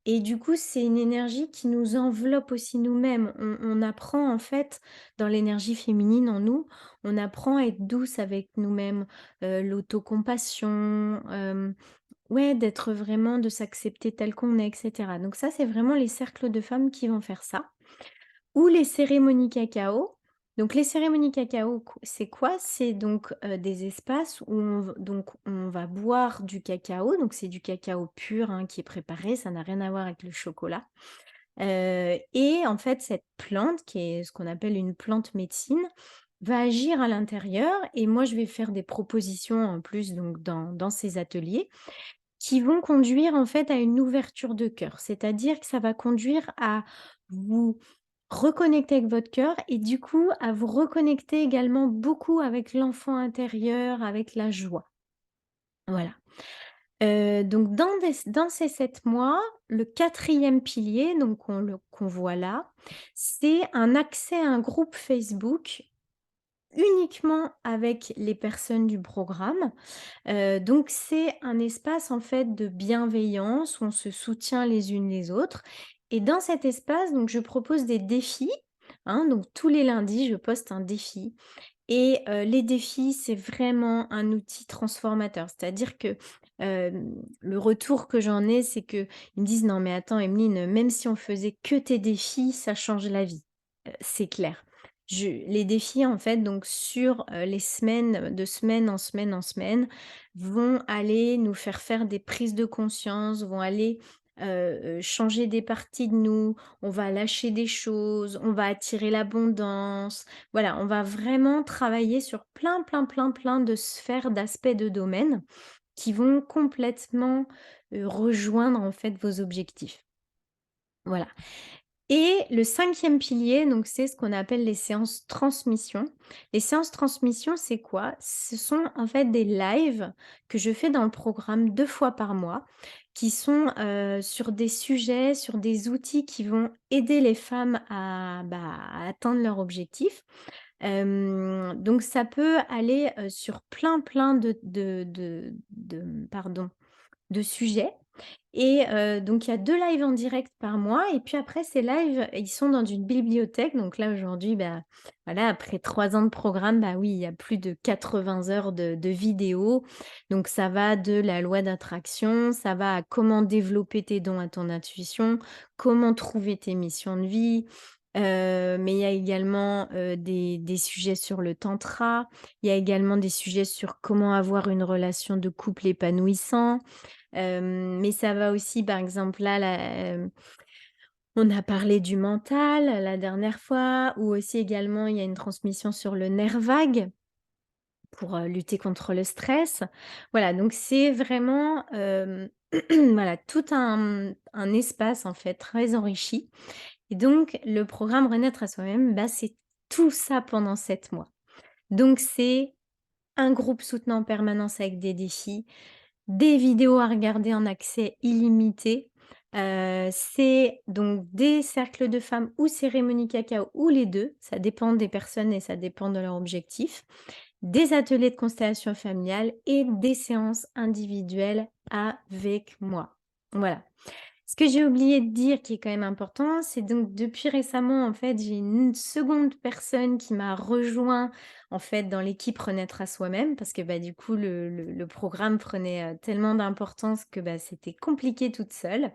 [SPEAKER 1] et du coup, c'est une énergie qui nous enveloppe aussi nous-mêmes. On apprend en fait, dans l'énergie féminine en nous, on apprend à être douce avec nous-mêmes, l'autocompassion, ouais, d'être vraiment de s'accepter tel qu'on est et cetera. Donc ça, c'est vraiment les cercles de femmes qui vont faire ça. Ou les cérémonies cacao. Donc les cérémonies cacao, c'est quoi? C'est donc, des espaces où on va boire du cacao, donc c'est du cacao pur, hein, qui est préparé, ça n'a rien à voir avec le chocolat. Et en fait, cette plante, qui est ce qu'on appelle une plante médecine, va agir à l'intérieur et moi je vais faire des propositions en plus donc dans ces ateliers, qui vont conduire en fait à une ouverture de cœur. C'est-à-dire que ça va conduire à vous reconnecter avec votre cœur et du coup à vous reconnecter également beaucoup avec l'enfant intérieur, avec la joie. Voilà. Donc dans ces 7 mois, le quatrième pilier, donc qu'on voit là, c'est un accès à un groupe Facebook uniquement avec les personnes du programme. Donc c'est un espace en fait de bienveillance où on se soutient les unes les autres et dans cet espace, donc je propose des défis, hein, donc tous les lundis, je poste un défi et les défis, c'est vraiment un outil transformateur. C'est-à-dire que, le retour que j'en ai, c'est qu'ils me disent: «Non mais attends Emeline, même si on faisait que tes défis, ça change la vie». C'est clair. Les défis en fait donc sur, les semaines, de semaine en semaine en semaine, vont aller nous faire des prises de conscience, vont aller, changer des parties de nous. On va lâcher des choses, on va attirer l'abondance. Voilà, on va vraiment travailler sur plein, plein, plein, plein de sphères, d'aspects, de domaines qui vont complètement, rejoindre en fait vos objectifs. Voilà. Et le cinquième pilier, donc c'est ce qu'on appelle les séances transmission. Les séances transmission, c'est quoi? Ce sont en fait des lives que je fais dans le programme 2 fois par mois, qui sont, sur des sujets, sur des outils qui vont aider les femmes à, à atteindre leur objectif. Donc ça peut aller, sur plein, plein de sujets et donc il y a 2 lives en direct par mois et puis après ces lives, ils sont dans une bibliothèque. Donc là aujourd'hui, voilà, après 3 ans de programme, oui, il y a plus de 80 heures de vidéos. Donc ça va de la loi d'attraction, ça va à comment développer tes dons à ton intuition, comment trouver tes missions de vie, mais il y a également, des sujets sur le tantra. Il y a également des sujets sur comment avoir une relation de couple épanouissant. Mais ça va aussi, par exemple, on a parlé du mental la dernière fois ou aussi également il y a une transmission sur le nerf vague pour, lutter contre le stress. Voilà, donc c'est vraiment, voilà, tout un espace en fait très enrichi et donc le programme Renaître à soi-même, c'est tout ça pendant 7 mois. Donc c'est un groupe soutenant en permanence avec des défis, des vidéos à regarder en accès illimité. C'est donc des cercles de femmes ou cérémonies cacao ou les 2, ça dépend des personnes et ça dépend de leur objectif. Des ateliers de constellation familiale et des séances individuelles avec moi. Voilà. Ce que j'ai oublié de dire qui est quand même important, c'est donc depuis récemment, en fait, j'ai une seconde personne qui m'a rejoint, en fait, dans l'équipe Renaître à soi-même parce que, du coup, le programme prenait, tellement d'importance que, c'était compliqué toute seule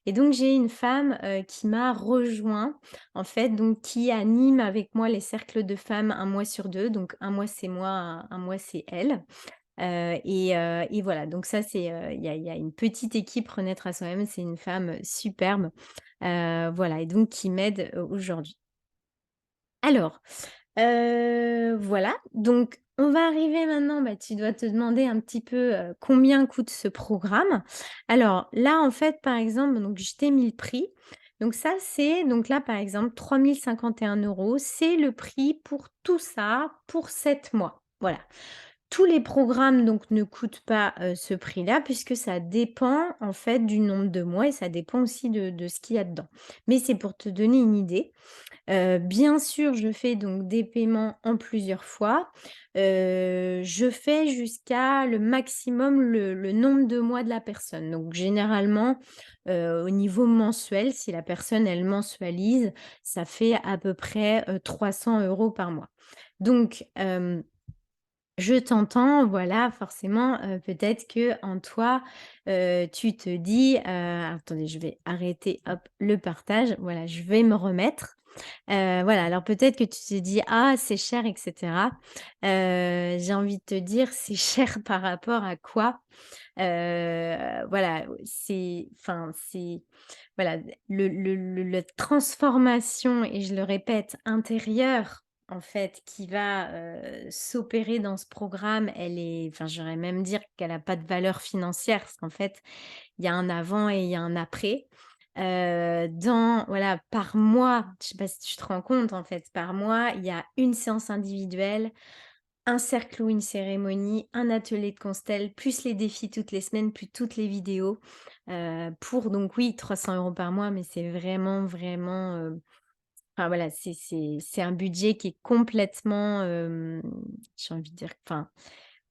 [SPEAKER 1] et donc j'ai une femme, qui m'a rejoint, en fait, donc qui anime avec moi les cercles de femmes un mois sur 2. Donc un mois c'est moi, un mois c'est elle. Et voilà, donc ça c'est, il y a une petite équipe Renaître à soi-même, c'est une femme, superbe, voilà et donc qui m'aide, aujourd'hui. Alors, voilà, donc on va arriver maintenant, tu dois te demander un petit peu, combien coûte ce programme? Alors là, en fait, par exemple, donc je t'ai mis le prix. Donc ça, c'est donc là, par exemple, 3 051 €, c'est le prix pour tout ça, pour 7 mois. Voilà. Tous les programmes donc ne coûtent pas, ce prix-là puisque ça dépend en fait du nombre de mois et ça dépend aussi de ce qu'il y a dedans. Mais c'est pour te donner une idée. Bien sûr, je fais donc des paiements en plusieurs fois. Je fais jusqu'à le maximum le nombre de mois de la personne. Donc généralement, au niveau mensuel, si la personne elle mensualise, ça fait à peu près, 300 € par mois. Donc, je t'entends, voilà, forcément, peut-être que en toi, tu te dis, attendez, je vais arrêter, hop, le partage. Voilà, je vais me remettre. Voilà, alors peut-être que tu te dis: «Ah, c'est cher» et cetera. J'ai envie de te dire, c'est cher par rapport à quoi? Voilà, c'est enfin, c'est voilà, la transformation et je le répète, intérieure, en fait, qui va, s'opérer dans ce programme, elle est enfin, j'aurais même dire qu'elle a pas de valeur financière parce qu'en fait, il y a un avant et il y a un après. Dans voilà, par mois, je sais pas si tu te rends compte, en fait, par mois, il y a une séance individuelle, un cercle ou une cérémonie, un atelier de constelle, plus les défis toutes les semaines, plus toutes les vidéos, pour donc oui, 300 € par mois, mais c'est vraiment, vraiment, enfin voilà, c'est un budget qui est complètement, j'ai envie de dire, enfin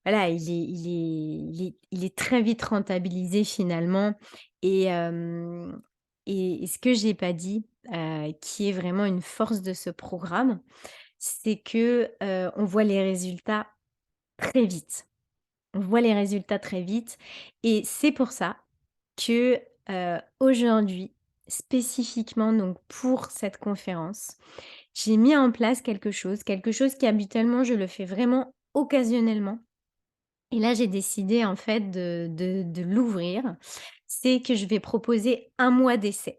[SPEAKER 1] voilà, il est très vite rentabilisé finalement et ce que j'ai pas dit, qui est vraiment une force de ce programme, c'est que, on voit les résultats très vite. On voit les résultats très vite et c'est pour ça que, aujourd'hui, spécifiquement donc pour cette conférence, j'ai mis en place quelque chose qui habituellement je le fais vraiment occasionnellement et là j'ai décidé en fait de l'ouvrir. C'est que je vais proposer un mois d'essai.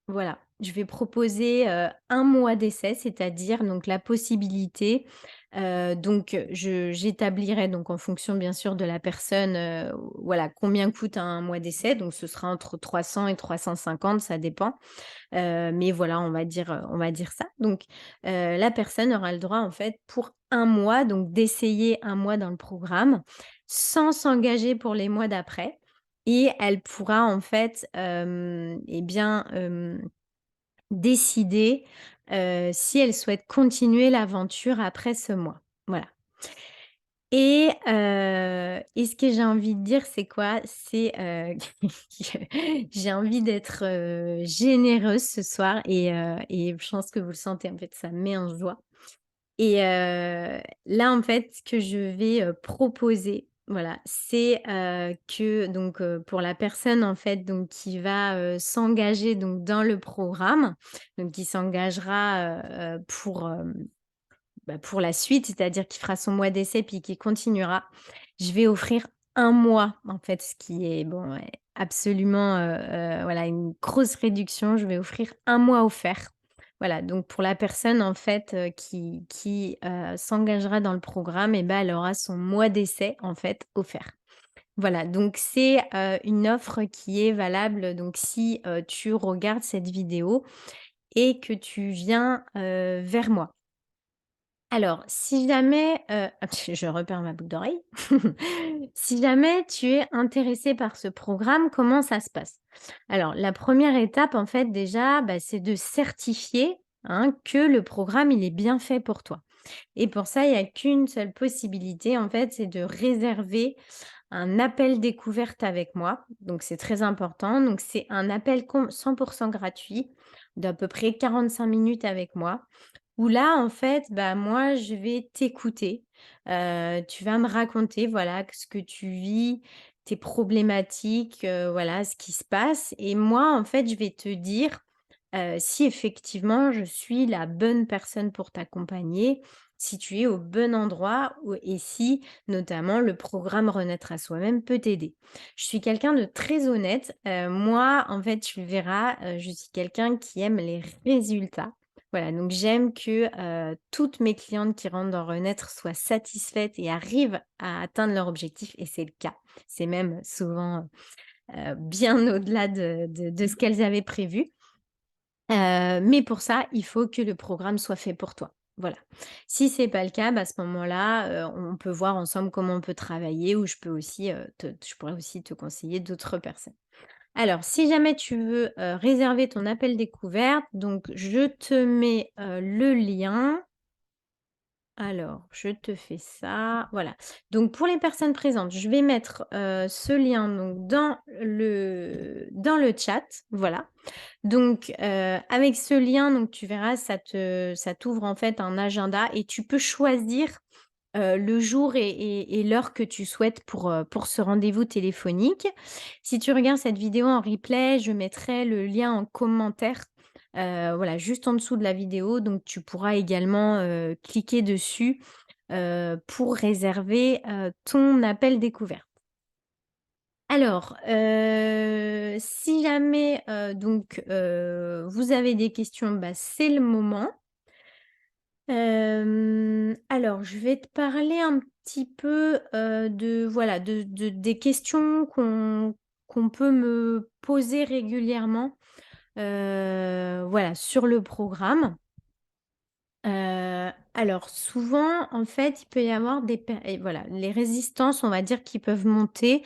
[SPEAKER 1] Voilà, je vais proposer, 1 mois d'essai, c'est-à-dire donc la possibilité, donc je j'établirai donc en fonction bien sûr de la personne, voilà combien coûte un mois d'essai, donc ce sera entre 300 et 350, ça dépend. Mais voilà, on va dire ça. Donc, la personne aura le droit en fait pour un mois, donc d'essayer un mois dans le programme, sans s'engager pour les mois d'après et elle pourra en fait, et bien, décider, si elle souhaite continuer l'aventure après ce mois. Voilà. Et ce que j'ai envie de dire, c'est quoi? C'est, que j'ai envie d'être, généreuse ce soir et je pense que vous le sentez, en fait, ça me met en joie et là, en fait, ce que je vais, proposer, voilà, c'est, que donc pour la personne, en fait, donc qui va, s'engager donc dans le programme, donc qui s'engagera, pour la suite, c'est-à-dire qu'il fera son mois d'essai puis qu'il continuera. Je vais offrir un mois, en fait, ce qui est bon, ouais, absolument, voilà, une grosse réduction. Je vais offrir un mois offert. Voilà, donc pour la personne, en fait, qui s'engagera dans le programme et ben, elle aura son mois d'essai, en fait, offert. Voilà, donc c'est, une offre qui est valable donc si, tu regardes cette vidéo et que tu viens, vers moi. Alors, si jamais, je repère ma boucle d'oreille. Si jamais tu es intéressé par ce programme, comment ça se passe? Alors, la première étape, en fait, déjà, bah, c'est de certifier, hein, que le programme, il est bien fait pour toi. Et pour ça, il y a qu'une seule possibilité, en fait, c'est de réserver un appel découverte avec moi. Donc, c'est très important. Donc, c'est un appel 100% gratuit d'à peu près 45 minutes avec moi où là, en fait, bah, moi, je vais t'écouter. Tu vas me raconter, voilà, ce que tu vis, tes problématiques, voilà, ce qui se passe et moi, en fait, je vais te dire, si effectivement je suis la bonne personne pour t'accompagner, si tu es au bon endroit ou et si, notamment, le programme Renaître à soi-même peut t'aider. Je suis quelqu'un de très honnête, moi, en fait, tu le verras, je suis quelqu'un qui aime les résultats. Voilà, donc j'aime que, toutes mes clientes qui rentrent dans Renaître soient satisfaites et arrivent à atteindre leur objectif et c'est le cas. C'est même souvent, bien au-delà de ce qu'elles avaient prévu. Mais pour ça, il faut que le programme soit fait pour toi. Voilà. Si c'est pas le cas, bah, à ce moment-là, on peut voir ensemble comment on peut travailler ou je peux aussi, je pourrais aussi te conseiller d'autres personnes. Alors, si jamais tu veux, réserver ton appel découverte, donc je te mets, le lien. Alors, je te fais ça, voilà. Donc pour les personnes présentes, je vais mettre, ce lien donc dans le chat, voilà. Donc, avec ce lien, donc tu verras, ça t'ouvre en fait un agenda et tu peux choisir, le jour et l'heure que tu souhaites pour ce rendez-vous téléphonique. Si tu regardes cette vidéo en replay, je mettrai le lien en commentaire, voilà, juste en dessous de la vidéo, donc tu pourras également, cliquer dessus, pour réserver, ton appel découverte. Alors, si jamais, donc, vous avez des questions, bah, c'est le moment. Alors je vais te parler un petit peu, de voilà, des questions qu'on peut me poser régulièrement, voilà, sur le programme. Alors souvent, en fait, il peut y avoir des per et voilà, les résistances, on va dire, qui peuvent monter.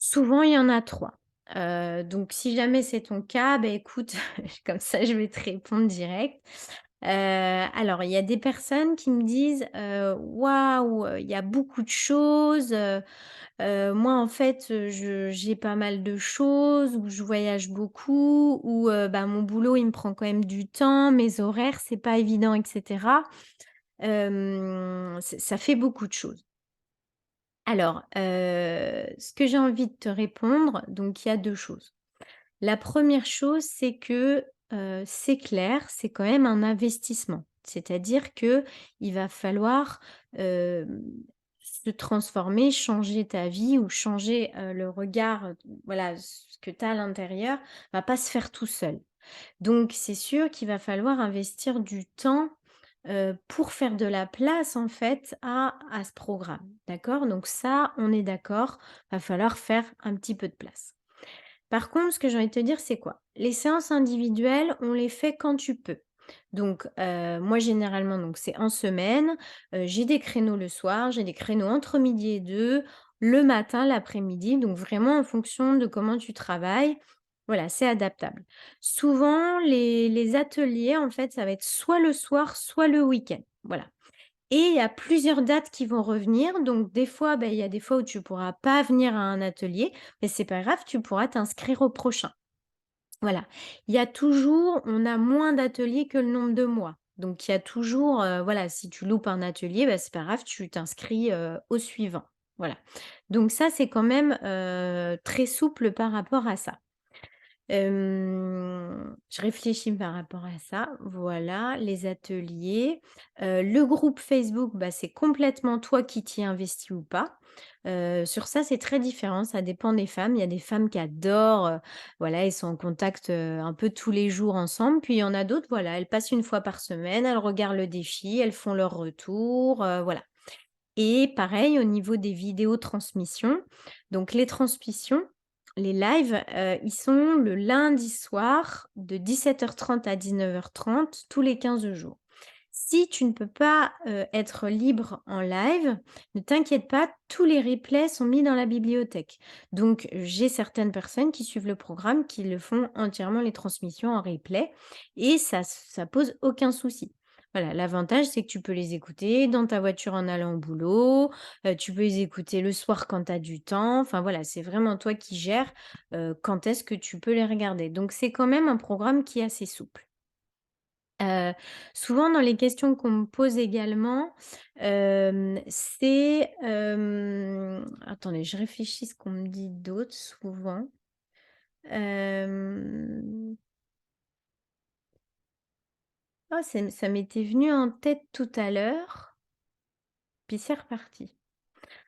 [SPEAKER 1] Souvent, il y en a 3. Donc si jamais c'est ton cas, bah, écoute, comme ça, je vais te répondre direct. Alors il y a des personnes qui me disent: «Waouh, il y a beaucoup de choses, moi en fait, je j'ai pas mal de choses, ou je voyage beaucoup, ou bah, mon boulot il me prend quand même du temps, mes horaires c'est pas évident et cetera». Ça fait beaucoup de choses. Alors, ce que j'ai envie de te répondre, donc il y a 2 choses. La première chose, c'est que, c'est clair, c'est quand même un investissement. C'est-à-dire que il va falloir, hem, se transformer, changer ta vie ou changer, le regard, voilà, ce que tu as à l'intérieur va pas se faire tout seul. Donc c'est sûr qu'il va falloir investir du temps, pour faire de la place en fait à ce programme, d'accord? Donc ça, on est d'accord, va falloir faire un petit peu de place. Par contre, ce que j'ai envie de te dire, c'est quoi? Les séances individuelles, on les fait quand tu peux. Donc, moi généralement, donc c'est en semaine, j'ai des créneaux le soir, j'ai des créneaux entre midi et 2, le matin, l'après-midi, donc vraiment en fonction de comment tu travailles. Voilà, c'est adaptable. Souvent, les ateliers, en fait, ça va être soit le soir, soit le week-end. Voilà. Et il y a plusieurs dates qui vont revenir, donc des fois, il y a des fois où tu pourras pas venir à un atelier, mais c'est pas grave, tu pourras t'inscrire au prochain. Voilà. Il y a toujours On a moins d'ateliers que le nombre de mois. Donc il y a toujours, voilà, si tu loupes un atelier, c'est pas grave, tu t'inscris, au suivant. Voilà. Donc ça, c'est quand même, très souple par rapport à ça. Je réfléchis par rapport à ça. Voilà, les ateliers. Le groupe Facebook, c'est complètement toi qui t'y investis ou pas. Sur ça, c'est très différent, ça dépend des femmes. Il y a des femmes qui adorent, voilà, elles sont en contact, un peu tous les jours ensemble. Puis il y en a d'autres, voilà, elles passent une fois par semaine, elles regardent le défi, elles font leur retour, voilà. Et pareil au niveau des vidéos transmissions. Donc les transmissions, les lives, ils sont le lundi soir de 17h30 à 19h30 tous les 15 jours. Si tu ne peux pas, être libre en live, ne t'inquiète pas, tous les replays sont mis dans la bibliothèque. Donc j'ai certaines personnes qui suivent le programme, qui le font entièrement les transmissions en replay, et ça pose aucun souci. Voilà, l'avantage, c'est que tu peux les écouter dans ta voiture en allant au boulot, tu peux les écouter le soir quand tu as du temps. Enfin voilà, c'est vraiment toi qui gères, quand est-ce que tu peux les regarder. Donc c'est quand même un programme qui est assez souple. Heu, Souvent dans les questions qu'on me pose également, c'est, attendez, je réfléchis ce qu'on me dit d'autre souvent. Hem, ça m'était venu en tête tout à l'heure, puis c'est reparti.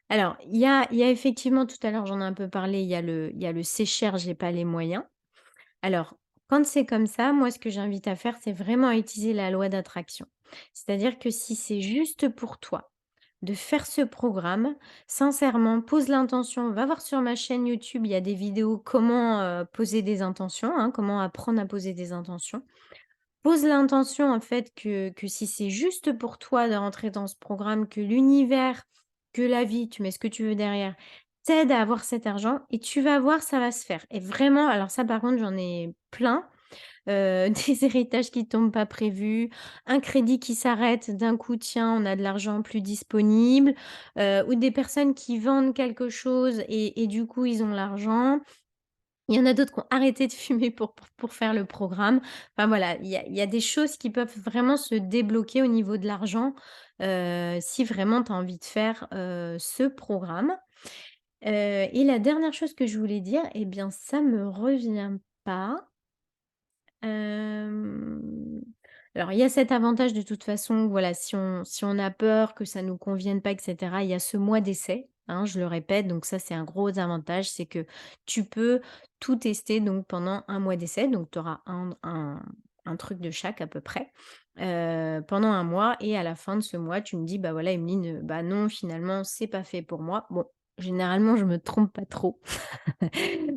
[SPEAKER 1] Alors, il y a effectivement, tout à l'heure, j'en ai un peu parlé, il y a le «c'est cher, j'ai pas les moyens». Alors, quand c'est comme ça, moi, ce que j'invite à faire, c'est vraiment à utiliser la loi d'attraction. C'est-à-dire que si c'est juste pour toi de faire ce programme, sincèrement, pose l'intention. Va voir sur ma chaîne YouTube, il y a des vidéos comment, poser des intentions, hein, comment apprendre à poser des intentions. Pose l'intention en fait que si c'est juste pour toi de rentrer dans ce programme, que l'univers, que la vie, tu mets ce que tu veux derrière, t'aide à avoir cet argent, et tu vas voir, ça va se faire. Et vraiment, alors ça par contre, j'en ai plein, des héritages qui tombent pas prévus, un crédit qui s'arrête d'un coup, tiens, on a de l'argent plus disponible, ou des personnes qui vendent quelque chose et du coup, ils ont l'argent. Il y en a d'autres qui ont arrêté de fumer pour faire le programme. Enfin voilà, il y a des choses qui peuvent vraiment se débloquer au niveau de l'argent, si vraiment tu as envie de faire, ce programme. Et la dernière chose que je voulais dire, eh bien ça me revient pas. Hem, alors il y a cet avantage de toute façon, voilà, si on a peur que ça nous convienne pas et cetera, il y a ce mois d'essai, hein, je le répète, donc ça c'est un gros avantage, c'est que tu peux tout tester donc pendant un mois d'essai, donc tu auras un truc de chaque à peu près, pendant un mois, et à la fin de ce mois, tu me dis: «Bah voilà Emeline, bah non finalement c'est pas fait pour moi». Bon, généralement je me trompe pas trop.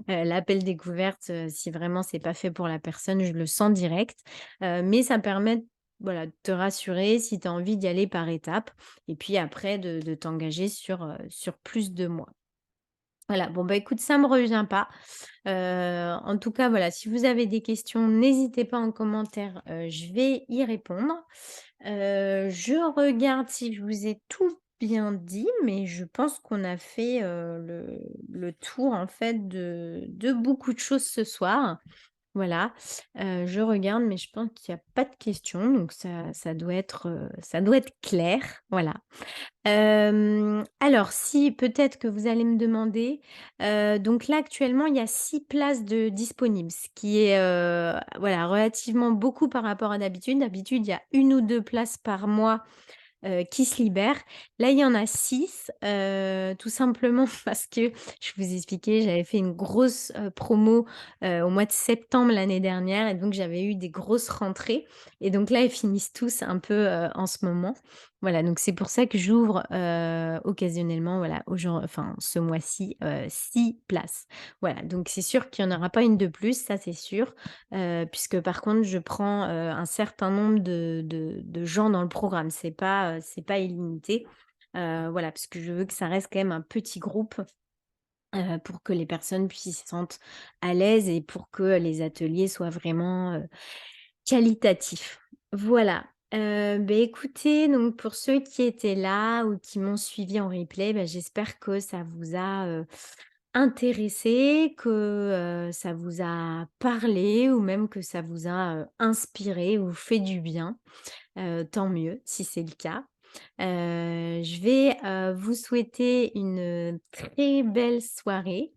[SPEAKER 1] L'appel découverte, si vraiment c'est pas fait pour la personne, je le sens direct, mais ça permet, voilà, de te rassurer si tu as envie d'y aller par étapes, et puis après de t'engager sur plus de mois. Voilà, bon, bah, écoute, ça me revient pas. En tout cas, voilà, si vous avez des questions, n'hésitez pas en commentaire, je vais y répondre. Je regarde si je vous ai tout bien dit, mais je pense qu'on a fait, le tour, en fait, de beaucoup de choses ce soir. Voilà, je regarde, mais je pense qu'il y a pas de questions, donc ça doit être clair, voilà. Alors si peut-être que vous allez me demander, donc là actuellement il y a 6 places de disponibles, ce qui est, voilà, relativement beaucoup par rapport à d'habitude. D'habitude, il y a une ou 2 places par mois qui se libèrent. Là, il y en a 6, tout simplement parce que je vous expliquais, j'avais fait une grosse, promo, au mois de septembre l'année dernière et donc j'avais eu des grosses rentrées et donc là, ils finissent tous un peu, en ce moment. Voilà, donc c'est pour ça que j'ouvre, occasionnellement, voilà, enfin ce mois-ci, 6 places. Voilà, donc c'est sûr qu'il y en aura pas une de plus, ça c'est sûr. Puisque par contre je prends, un certain nombre de gens dans le programme. C'est pas illimité. Voilà, parce que je veux que ça reste quand même un petit groupe, pour que les personnes puissent se sentent à l'aise et pour que les ateliers soient vraiment, qualitatifs. Voilà. Beh, écoutez, donc pour ceux qui étaient là ou qui m'ont suivi en replay, bah, j'espère que ça vous a, intéressé, que, ça vous a parlé ou même que ça vous a, inspiré ou fait du bien. Tant mieux si c'est le cas. Je vais, vous souhaiter une, très belle soirée,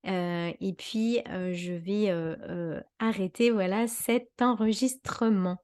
[SPEAKER 1] et puis, je vais, arrêter, voilà, cet enregistrement.